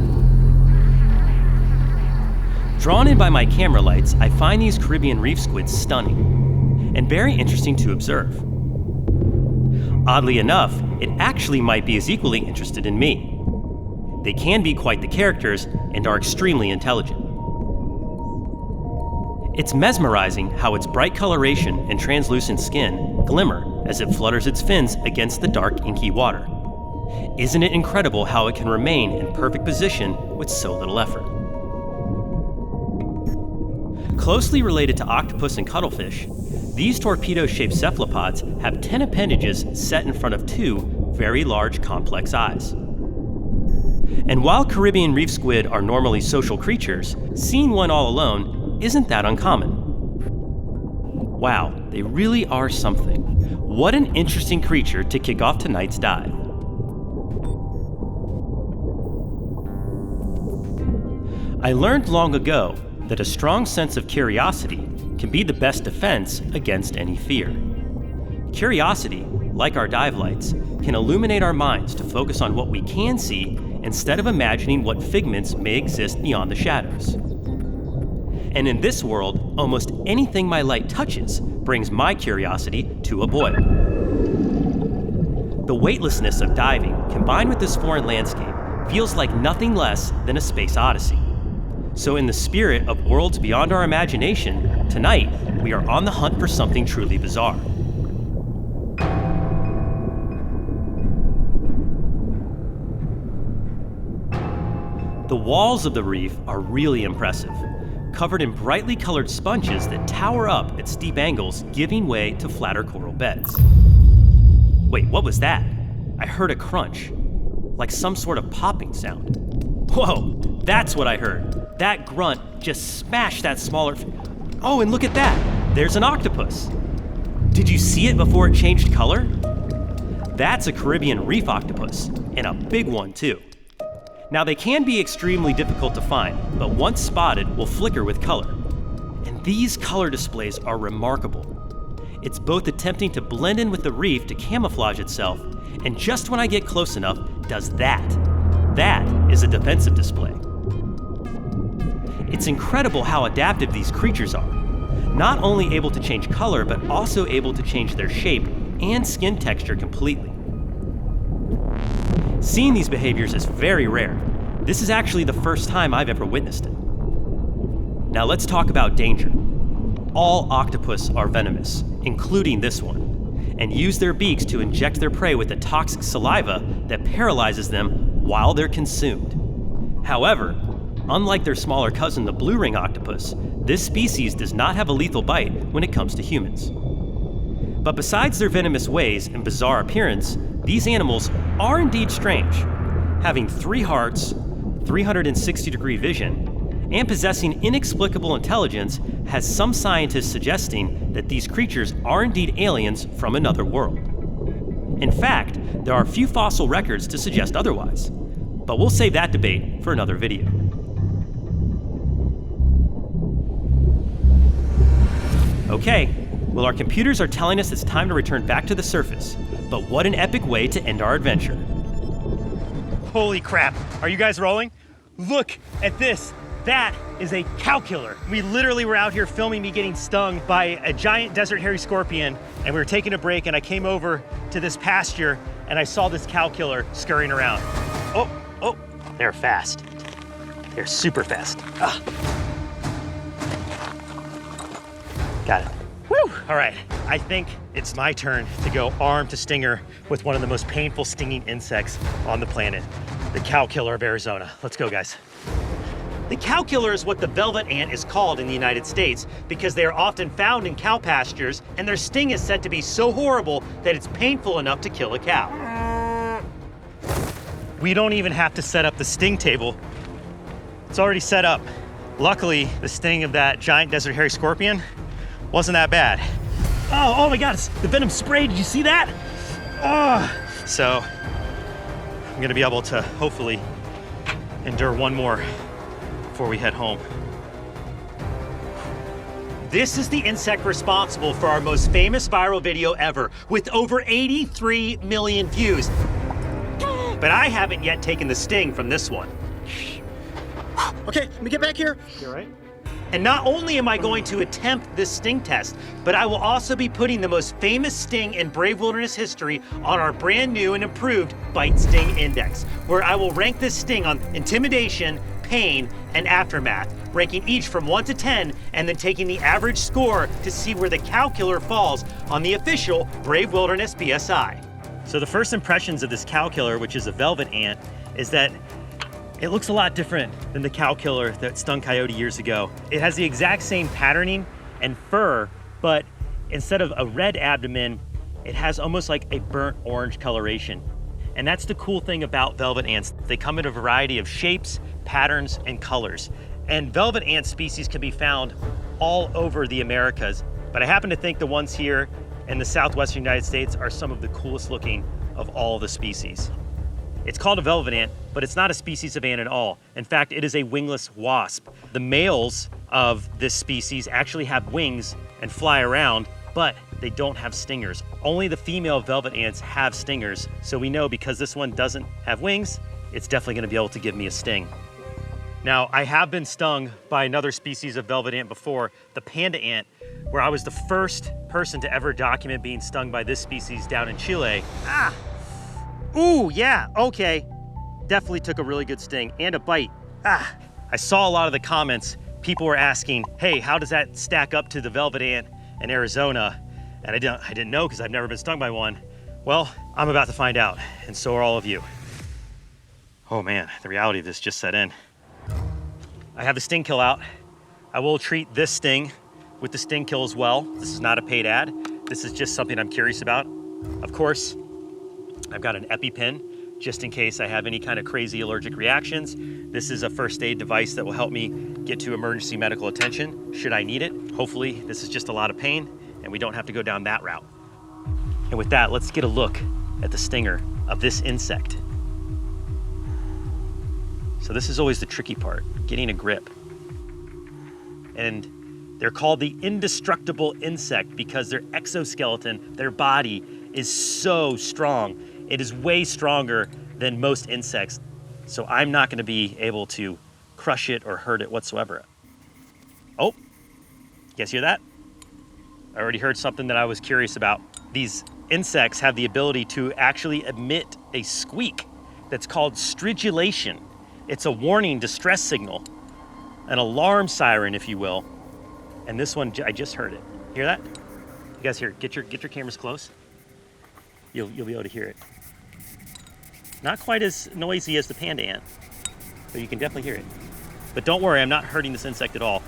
Drawn in by my camera lights, I find these Caribbean reef squids stunning and very interesting to observe. Oddly enough, it actually might be as equally interested in me. They can be quite the characters and are extremely intelligent. It's mesmerizing how its bright coloration and translucent skin glimmer as it flutters its fins against the dark, inky water. Isn't it incredible how it can remain in perfect position with so little effort? Closely related to octopus and cuttlefish, these torpedo-shaped cephalopods have 10 appendages set in front of 2 very large, complex eyes. And while Caribbean reef squid are normally social creatures, seeing one all alone isn't that uncommon. Wow, they really are something. What an interesting creature to kick off tonight's dive. I learned long ago that a strong sense of curiosity can be the best defense against any fear. Curiosity, like our dive lights, can illuminate our minds to focus on what we can see instead of imagining what figments may exist beyond the shadows. And in this world, almost anything my light touches brings my curiosity to a boil. The weightlessness of diving, combined with this foreign landscape, feels like nothing less than a space odyssey. So in the spirit of worlds beyond our imagination, tonight we are on the hunt for something truly bizarre. The walls of the reef are really impressive, covered in brightly colored sponges that tower up at steep angles, giving way to flatter coral beds. Wait, what was that? I heard a crunch, like some sort of popping sound. Whoa, that's what I heard. That grunt just smashed that smaller... Oh, and look at that! There's an octopus! Did you see it before it changed color? That's a Caribbean reef octopus, and a big one too. Now they can be extremely difficult to find, but once spotted will flicker with color. And these color displays are remarkable. It's both attempting to blend in with the reef to camouflage itself, and just when I get close enough, does that. That is a defensive display. It's incredible how adaptive these creatures are. Not only able to change color, but also able to change their shape and skin texture completely. Seeing these behaviors is very rare. This is actually the first time I've ever witnessed it. Now let's talk about danger. All octopus are venomous, including this one, and use their beaks to inject their prey with a toxic saliva that paralyzes them while they're consumed. However, unlike their smaller cousin, the blue ring octopus, this species does not have a lethal bite when it comes to humans. But besides their venomous ways and bizarre appearance, these animals are indeed strange, having 3 hearts, 360-degree vision, and possessing inexplicable intelligence has some scientists suggesting that these creatures are indeed aliens from another world. In fact, there are few fossil records to suggest otherwise, but we'll save that debate for another video. Okay, well, our computers are telling us it's time to return back to the surface, but what an epic way to end our adventure. Holy crap, are you guys rolling? Look at this. That is a Cowkiller. We literally were out here filming me getting stung by a giant desert hairy scorpion, and we were taking a break, and I came over to this pasture and I saw this Cowkiller scurrying around. Oh, they're fast. They're super fast. Got it. Woo! All right, I think it's my turn to go arm to stinger with one of the most painful stinging insects on the planet, the Cowkiller of Arizona. Let's go, guys. The Cowkiller is what the velvet ant is called in the United States because they are often found in cow pastures, and their sting is said to be so horrible that it's painful enough to kill a cow. We don't even have to set up the sting table. It's already set up. Luckily, the sting of that giant desert hairy scorpion wasn't that bad. Oh my God, the venom spray, did you see that? So I'm gonna be able to hopefully endure one more before we head home. This is the insect responsible for our most famous viral video ever, with over 83 million views. But I haven't yet taken the sting from this one. Okay, let me get back here. You all right? And not only am I going to attempt this sting test, but I will also be putting the most famous sting in Brave Wilderness history on our brand new and improved Bite Sting Index, where I will rank this sting on intimidation, pain, and aftermath, ranking each from 1 to 10, and then taking the average score to see where the Cowkiller falls on the official Brave Wilderness BSI. So the first impressions of this Cowkiller, which is a velvet ant, is that it looks a lot different than the Cowkiller that stung coyote years ago. It has the exact same patterning and fur, but instead of a red abdomen, it has almost like a burnt orange coloration. And that's the cool thing about velvet ants. They come in a variety of shapes, patterns, and colors. And velvet ant species can be found all over the Americas, but I happen to think the ones here in the southwestern United States are some of the coolest looking of all the species. It's called a velvet ant, but it's not a species of ant at all. In fact, it is a wingless wasp. The males of this species actually have wings and fly around, but they don't have stingers. Only the female velvet ants have stingers, so we know because this one doesn't have wings, it's definitely gonna be able to give me a sting. Now, I have been stung by another species of velvet ant before, the panda ant, where I was the first person to ever document being stung by this species down in Chile. Ah! Ooh, yeah, okay. Definitely took a really good sting and a bite. Ah! I saw a lot of the comments. People were asking, hey, how does that stack up to the velvet ant in Arizona? And I didn't know because I've never been stung by one. Well, I'm about to find out, and so are all of you. Oh man, the reality of this just set in. I have the sting kill out. I will treat this sting with the sting kill as well. This is not a paid ad. This is just something I'm curious about. Of course, I've got an EpiPen just in case I have any kind of crazy allergic reactions. This is a first aid device that will help me get to emergency medical attention should I need it. Hopefully this is just a lot of pain and we don't have to go down that route. And with that, let's get a look at the stinger of this insect. So this is always the tricky part, getting a grip. And they're called the indestructible insect because their exoskeleton, their body, is so strong. It is way stronger than most insects. So I'm not gonna be able to crush it or hurt it whatsoever. Oh, you guys hear that? I already heard something that I was curious about. These insects have the ability to actually emit a squeak that's called stridulation. It's a warning distress signal, an alarm siren, if you will. And this one, I just heard it. Hear that? You guys hear it? Get your cameras close. You'll be able to hear it. Not quite as noisy as the panda ant, but you can definitely hear it. But don't worry, I'm not hurting this insect at all.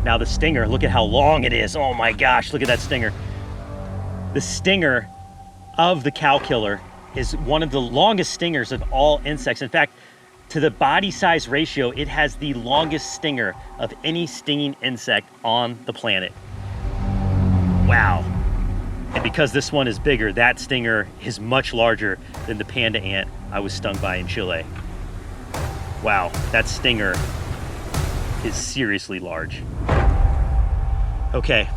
Now the stinger, look at how long it is. Oh my gosh, look at that stinger. The stinger of the Cowkiller is one of the longest stingers of all insects. In fact, to the body size ratio, it has the longest stinger of any stinging insect on the planet. Wow. And because this one is bigger, that stinger is much larger than the panda ant I was stung by in Chile. Wow, that stinger is seriously large. Okay,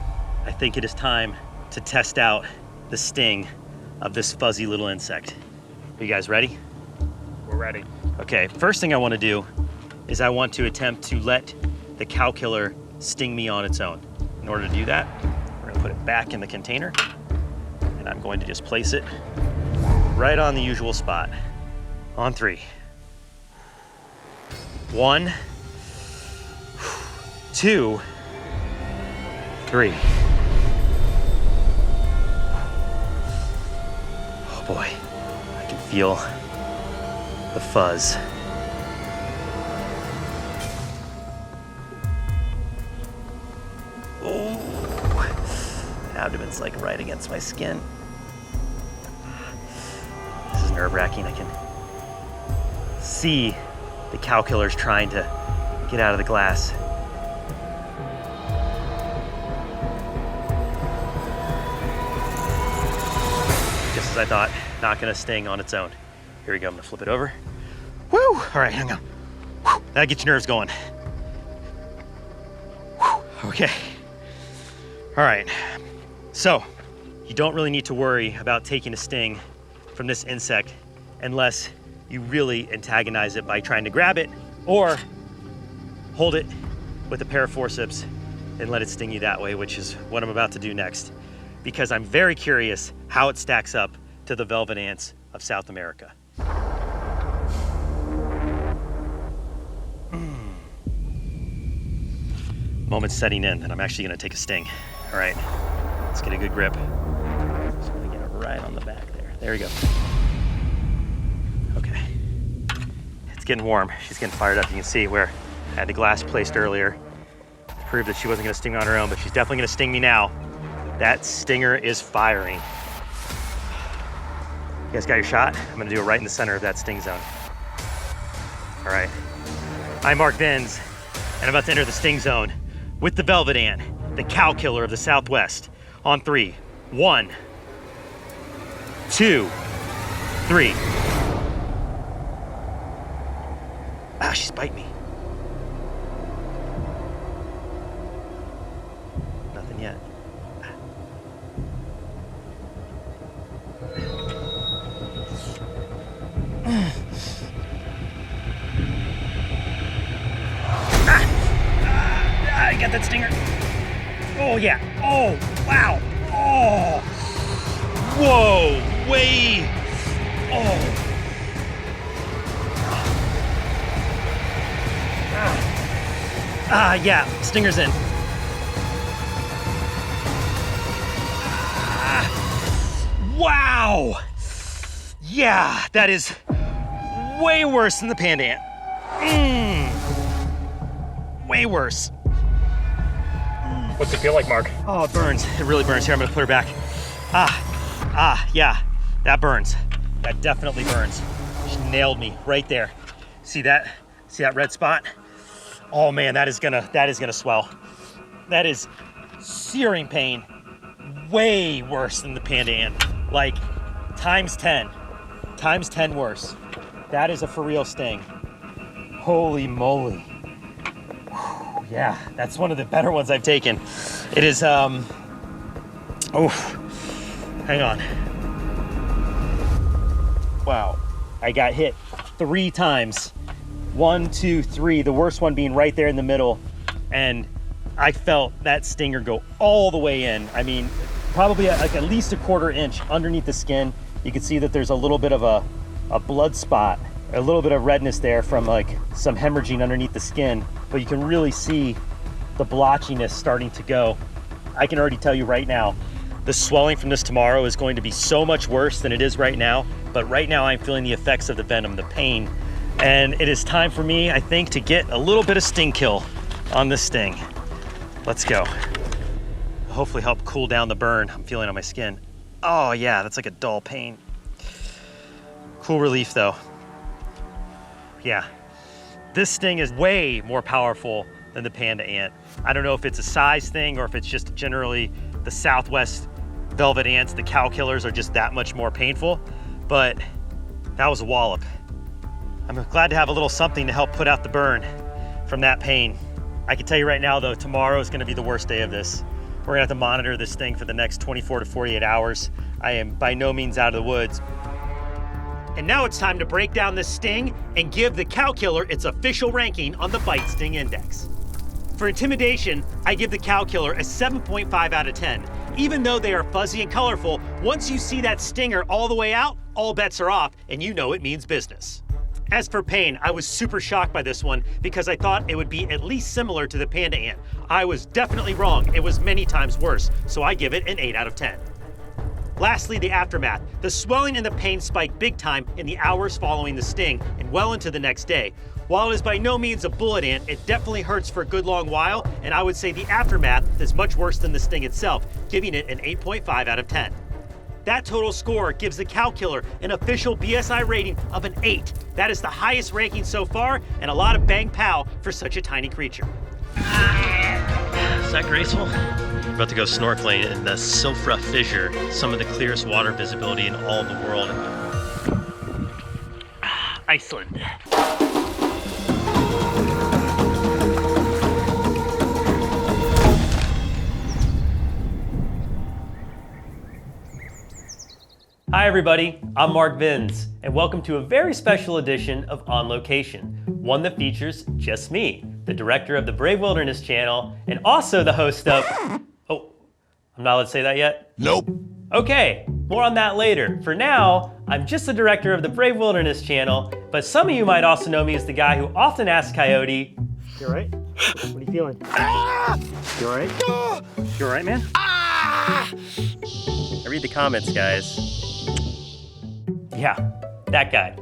I think it is time to test out the sting of this fuzzy little insect. Are you guys ready? We're ready. Okay, first thing I want to do is I want to attempt to let the Cowkiller sting me on its own. In order to do that, we're gonna put it back in the container and I'm going to just place it right on the usual spot. On 3. 1, 2, 3. Oh boy, I can feel the fuzz. Oh, abdomen's like right against my skin. This is nerve-wracking. I can see the Cowkiller's trying to get out of the glass. Just as I thought, not gonna sting on its own. Here we go, I'm gonna flip it over. Woo! All right, hang on. Whew. That'll get your nerves going. Whew. Okay. All right, so you don't really need to worry about taking a sting from this insect unless you really antagonize it by trying to grab it or hold it with a pair of forceps and let it sting you that way, which is what I'm about to do next, because I'm very curious how it stacks up to the velvet ants of South America. Moment's setting in that I'm actually gonna take a sting. All right, let's get a good grip. Just gonna get it right on the back there. There we go. Okay, it's getting warm. She's getting fired up. You can see where I had the glass placed earlier to prove that she wasn't gonna sting me on her own, but she's definitely gonna sting me now. That stinger is firing. You guys got your shot? I'm gonna do it right in the center of that sting zone. All right, I'm Mark Vins, and I'm about to enter the sting zone with the velvet ant, the Cowkiller of the Southwest. On 3, 1, 2, 3. Ah, she's biting me. Nothing yet. I got that stinger. Oh yeah. Oh, wow. Oh. Whoa, way. Oh. Yeah, stinger's in. Wow. Yeah, that is way worse than the panda ant. Way worse. What's it feel like, Mark? Oh, it burns. It really burns. Here, I'm gonna put her back. Yeah, that burns. That definitely burns. She nailed me right there. See that? See that red spot? Oh man, that is gonna swell. That is searing pain. Way worse than the panda ant. Like times 10 worse. That is a for real sting. Holy moly. Yeah, that's one of the better ones I've taken. It is, hang on. Wow, I got hit 3 times. 1, 2, 3, the worst one being right there in the middle. And I felt that stinger go all the way in. I mean, probably like at least a 1/4 inch underneath the skin. You can see that there's a little bit of a blood spot, a little bit of redness there from like some hemorrhaging underneath the skin, but you can really see the blotchiness starting to go. I can already tell you right now, the swelling from this tomorrow is going to be so much worse than it is right now, but right now I'm feeling the effects of the venom, the pain, and it is time for me, I think, to get a little bit of sting kill on this sting. Let's go. Hopefully help cool down the burn I'm feeling on my skin. Oh yeah, that's like a dull pain. Cool relief though. Yeah, this sting is way more powerful than the panda ant. I don't know if it's a size thing or if it's just generally the Southwest velvet ants, the Cowkillers, are just that much more painful, but that was a wallop. I'm glad to have a little something to help put out the burn from that pain. I can tell you right now though, tomorrow is gonna be the worst day of this. We're gonna have to monitor this thing for the next 24 to 48 hours. I am by no means out of the woods. And now it's time to break down this sting and give the Cowkiller its official ranking on the Bite Sting Index. For intimidation, I give the Cowkiller a 7.5 out of 10. Even though they are fuzzy and colorful, once you see that stinger all the way out, all bets are off and you know it means business. As for pain, I was super shocked by this one because I thought it would be at least similar to the panda ant. I was definitely wrong. It was many times worse, so I give it an 8 out of 10. Lastly, the aftermath. The swelling and the pain spiked big time in the hours following the sting and well into the next day. While it is by no means a bullet ant, it definitely hurts for a good long while, and I would say the aftermath is much worse than the sting itself, giving it an 8.5 out of 10. That total score gives the Cowkiller an official BSI rating of an 8. That is the highest ranking so far, and a lot of bang pow for such a tiny creature. Is that graceful? We're about to go snorkeling in the Silfra Fissure, some of the clearest water visibility in all of the world. Iceland. Hi everybody, I'm Mark Vins, and welcome to a very special edition of On Location, one that features just me, the director of the Brave Wilderness channel, and also the host of... Oh, I'm not allowed to say that yet? Nope. Okay, more on that later. For now, I'm just the director of the Brave Wilderness channel, but some of you might also know me as the guy who often asks Coyote, You all right? What are you feeling? You all right? You all right, man? I read the comments, guys. Yeah, that guy.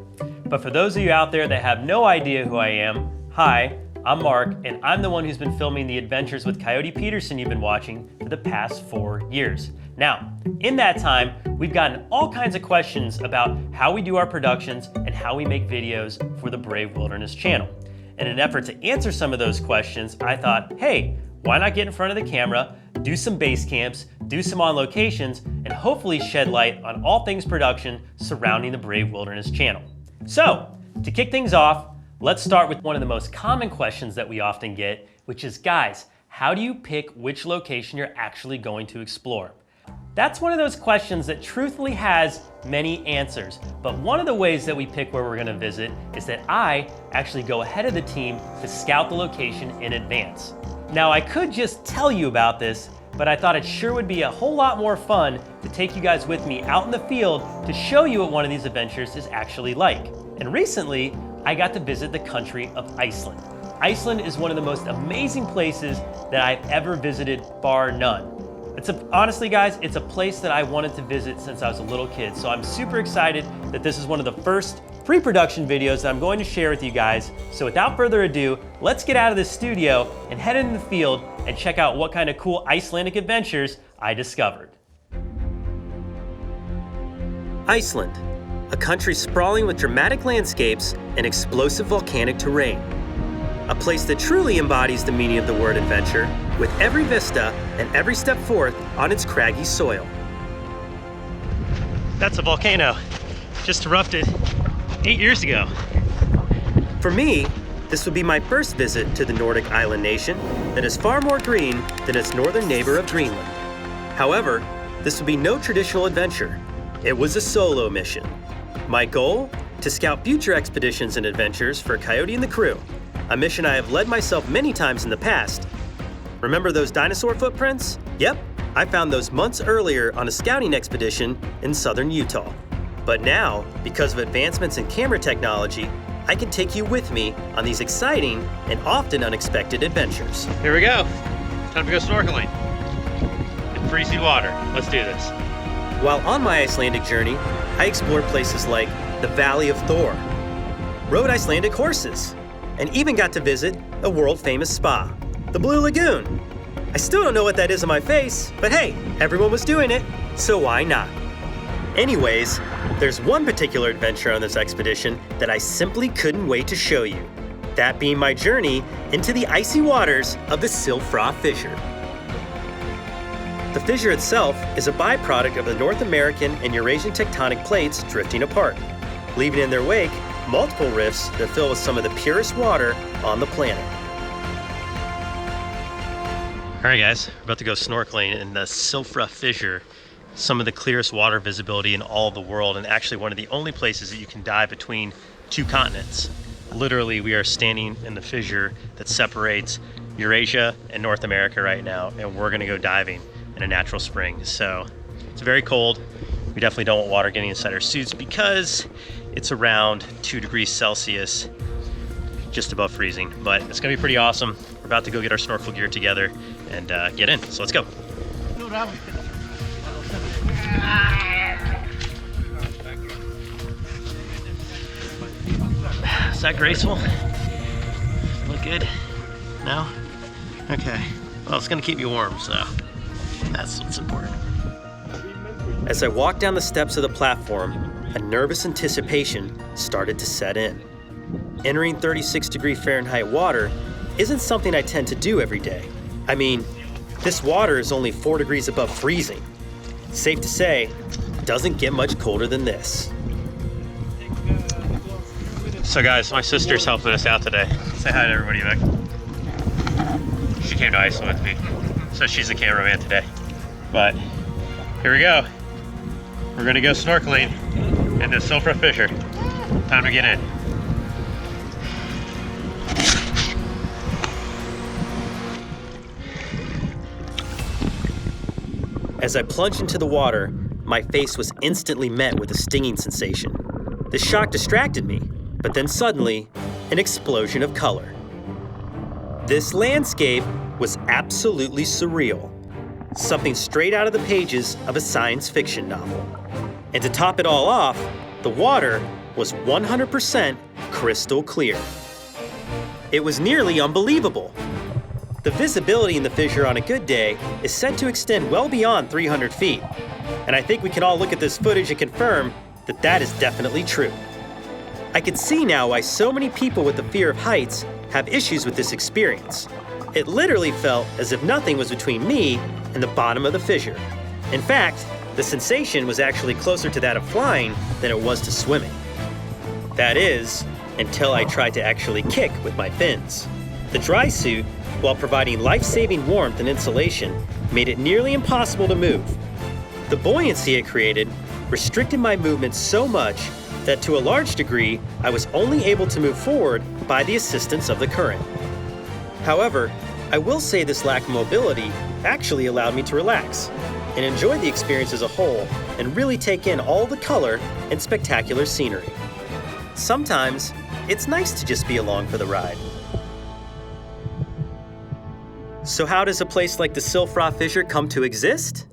But for those of you out there that have no idea who I am, hi, I'm Mark, and I'm the one who's been filming the adventures with Coyote Peterson you've been watching for the past 4 years. Now, in that time, we've gotten all kinds of questions about how we do our productions and how we make videos for the Brave Wilderness channel. In an effort to answer some of those questions, I thought, hey, why not get in front of the camera, do some base camps, do some on locations, and hopefully shed light on all things production surrounding the Brave Wilderness channel. So, to kick things off, let's start with one of the most common questions that we often get, which is, guys, how do you pick which location you're actually going to explore? That's one of those questions that truthfully has many answers, but one of the ways that we pick where we're gonna visit is that I actually go ahead of the team to scout the location in advance. Now, I could just tell you about this, but I thought it sure would be a whole lot more fun to take you guys with me out in the field to show you what one of these adventures is actually like. And recently, I got to visit the country of Iceland. Iceland is one of the most amazing places that I've ever visited, bar none. Honestly, guys, it's a place that I wanted to visit since I was a little kid, so I'm super excited that this is one of the first pre-production videos that I'm going to share with you guys. So without further ado, let's get out of the studio and head into the field and check out what kind of cool Icelandic adventures I discovered. Iceland, a country sprawling with dramatic landscapes and explosive volcanic terrain. A place that truly embodies the meaning of the word adventure, with every vista and every step forth on its craggy soil. That's a volcano, just erupted 8 years ago. For me, this would be my first visit to the Nordic island nation that is far more green than its northern neighbor of Greenland. However, this would be no traditional adventure. It was a solo mission. My goal? To scout future expeditions and adventures for Coyote and the crew, a mission I have led myself many times in the past. Remember those dinosaur footprints? Yep, I found those months earlier on a scouting expedition in southern Utah. But now, because of advancements in camera technology, I can take you with me on these exciting and often unexpected adventures. Here we go. Time to go snorkeling. In freezing water. Let's do this. While on my Icelandic journey, I explored places like the Valley of Thor, rode Icelandic horses, and even got to visit a world-famous spa, the Blue Lagoon. I still don't know what that is on my face, but hey, everyone was doing it, so why not? Anyways, there's one particular adventure on this expedition that I simply couldn't wait to show you. That being my journey into the icy waters of the Silfra Fissure. The fissure itself is a byproduct of the North American and Eurasian tectonic plates drifting apart, leaving in their wake multiple rifts that fill with some of the purest water on the planet. All right, guys, we're about to go snorkeling in the Silfra Fissure, some of the clearest water visibility in all of the world, and actually one of the only places that you can dive between two continents. Literally, we are standing in the fissure that separates Eurasia and North America right now, and we're gonna go diving in a natural spring. So it's very cold. We definitely don't want water getting inside our suits because it's around 2 degrees Celsius, just above freezing, but it's gonna be pretty awesome. We're about to go get our snorkel gear together and get in, so let's go. Is that graceful? Look good? No? Okay. Well, it's gonna keep you warm, so that's what's important. As I walked down the steps of the platform, a nervous anticipation started to set in. Entering 36-degree Fahrenheit water isn't something I tend to do every day. I mean, this water is only 4 degrees above freezing. Safe to say, it doesn't get much colder than this. So guys, my sister's helping us out today. Say hi to everybody, Beck. She came to Iceland with me, so she's the cameraman today. But here we go. We're gonna go snorkeling in the Silfra Fissure. Time to get in. As I plunged into the water, my face was instantly met with a stinging sensation. The shock distracted me, but then suddenly, an explosion of color. This landscape was absolutely surreal, something straight out of the pages of a science fiction novel. And to top it all off, the water was 100% crystal clear. It was nearly unbelievable. The visibility in the fissure on a good day is said to extend well beyond 300 feet, and I think we can all look at this footage and confirm that that is definitely true. I can see now why so many people with the fear of heights have issues with this experience. It literally felt as if nothing was between me and the bottom of the fissure. In fact, the sensation was actually closer to that of flying than it was to swimming. That is, until I tried to actually kick with my fins. The dry suit, while providing life-saving warmth and insulation, made it nearly impossible to move. The buoyancy it created restricted my movement so much that to a large degree, I was only able to move forward by the assistance of the current. However, I will say this lack of mobility actually allowed me to relax and enjoy the experience as a whole and really take in all the color and spectacular scenery. Sometimes, it's nice to just be along for the ride. So how does a place like the Silfra Fissure come to exist?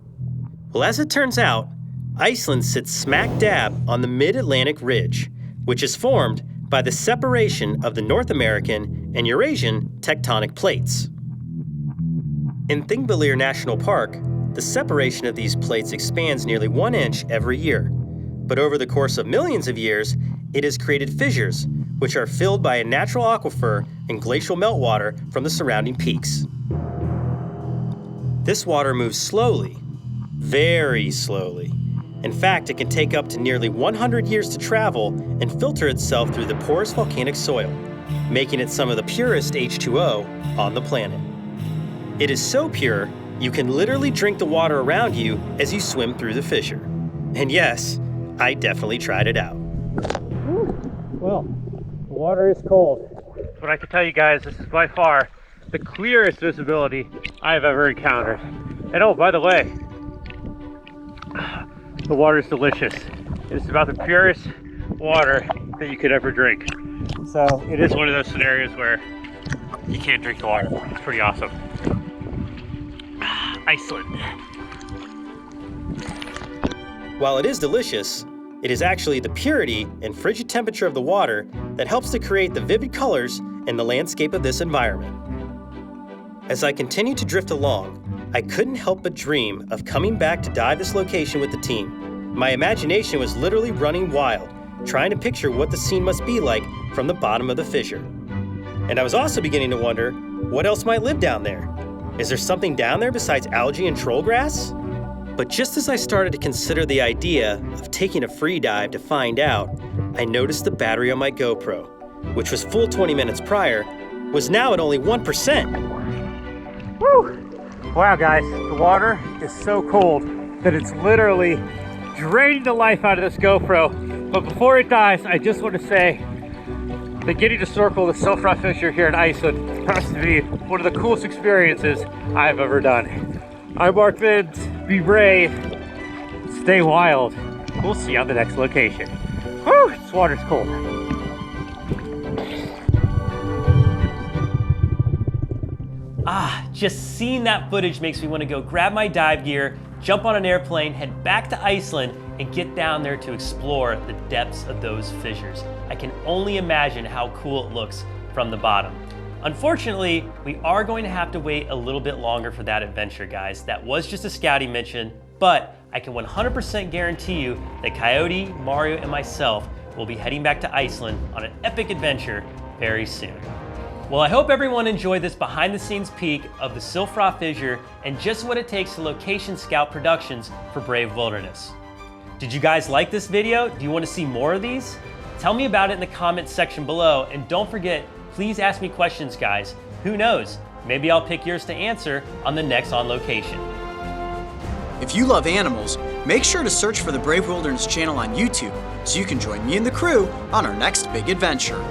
Well, as it turns out, Iceland sits smack dab on the mid-Atlantic ridge, which is formed by the separation of the North American and Eurasian tectonic plates. In Thingvellir National Park, the separation of these plates expands nearly 1 inch every year, but over the course of millions of years, it has created fissures, which are filled by a natural aquifer and glacial meltwater from the surrounding peaks. This water moves slowly, very slowly. In fact, it can take up to nearly 100 years to travel and filter itself through the porous volcanic soil, making it some of the purest H2O on the planet. It is so pure, you can literally drink the water around you as you swim through the fissure. And yes, I definitely tried it out. Well, the water is cold, but I can tell you guys, this is by far the clearest visibility I've ever encountered. And oh, by the way, the water is delicious. It is about the purest water that you could ever drink. So it is one of those scenarios where you can't drink the water. It's pretty awesome. Iceland. While it is delicious, it is actually the purity and frigid temperature of the water that helps to create the vivid colors in the landscape of this environment. As I continued to drift along, I couldn't help but dream of coming back to dive this location with the team. My imagination was literally running wild, trying to picture what the scene must be like from the bottom of the fissure. And I was also beginning to wonder, what else might live down there? Is there something down there besides algae and troll grass? But just as I started to consider the idea of taking a free dive to find out, I noticed the battery on my GoPro, which was full 20 minutes prior, was now at only 1%. Woo! Wow guys, the water is so cold that it's literally draining the life out of this GoPro. But before it dies, I just want to say that getting to snorkel the Silfra Fissure here in Iceland has to be one of the coolest experiences I've ever done. I'm Mark Vince, be brave, stay wild. We'll see you on the next location. Whew, this water's cold. Just seeing that footage makes me want to go grab my dive gear, jump on an airplane, head back to Iceland, and get down there to explore the depths of those fissures. I can only imagine how cool it looks from the bottom. Unfortunately, we are going to have to wait a little bit longer for that adventure, guys. That was just a scouting mission, but I can 100% guarantee you that Coyote, Mario, and myself will be heading back to Iceland on an epic adventure very soon. Well, I hope everyone enjoyed this behind-the-scenes peek of the Silfra Fissure and just what it takes to location scout productions for Brave Wilderness. Did you guys like this video? Do you want to see more of these? Tell me about it in the comments section below, and don't forget, please ask me questions, guys. Who knows? Maybe I'll pick yours to answer on the next On Location. If you love animals, make sure to search for the Brave Wilderness channel on YouTube so you can join me and the crew on our next big adventure.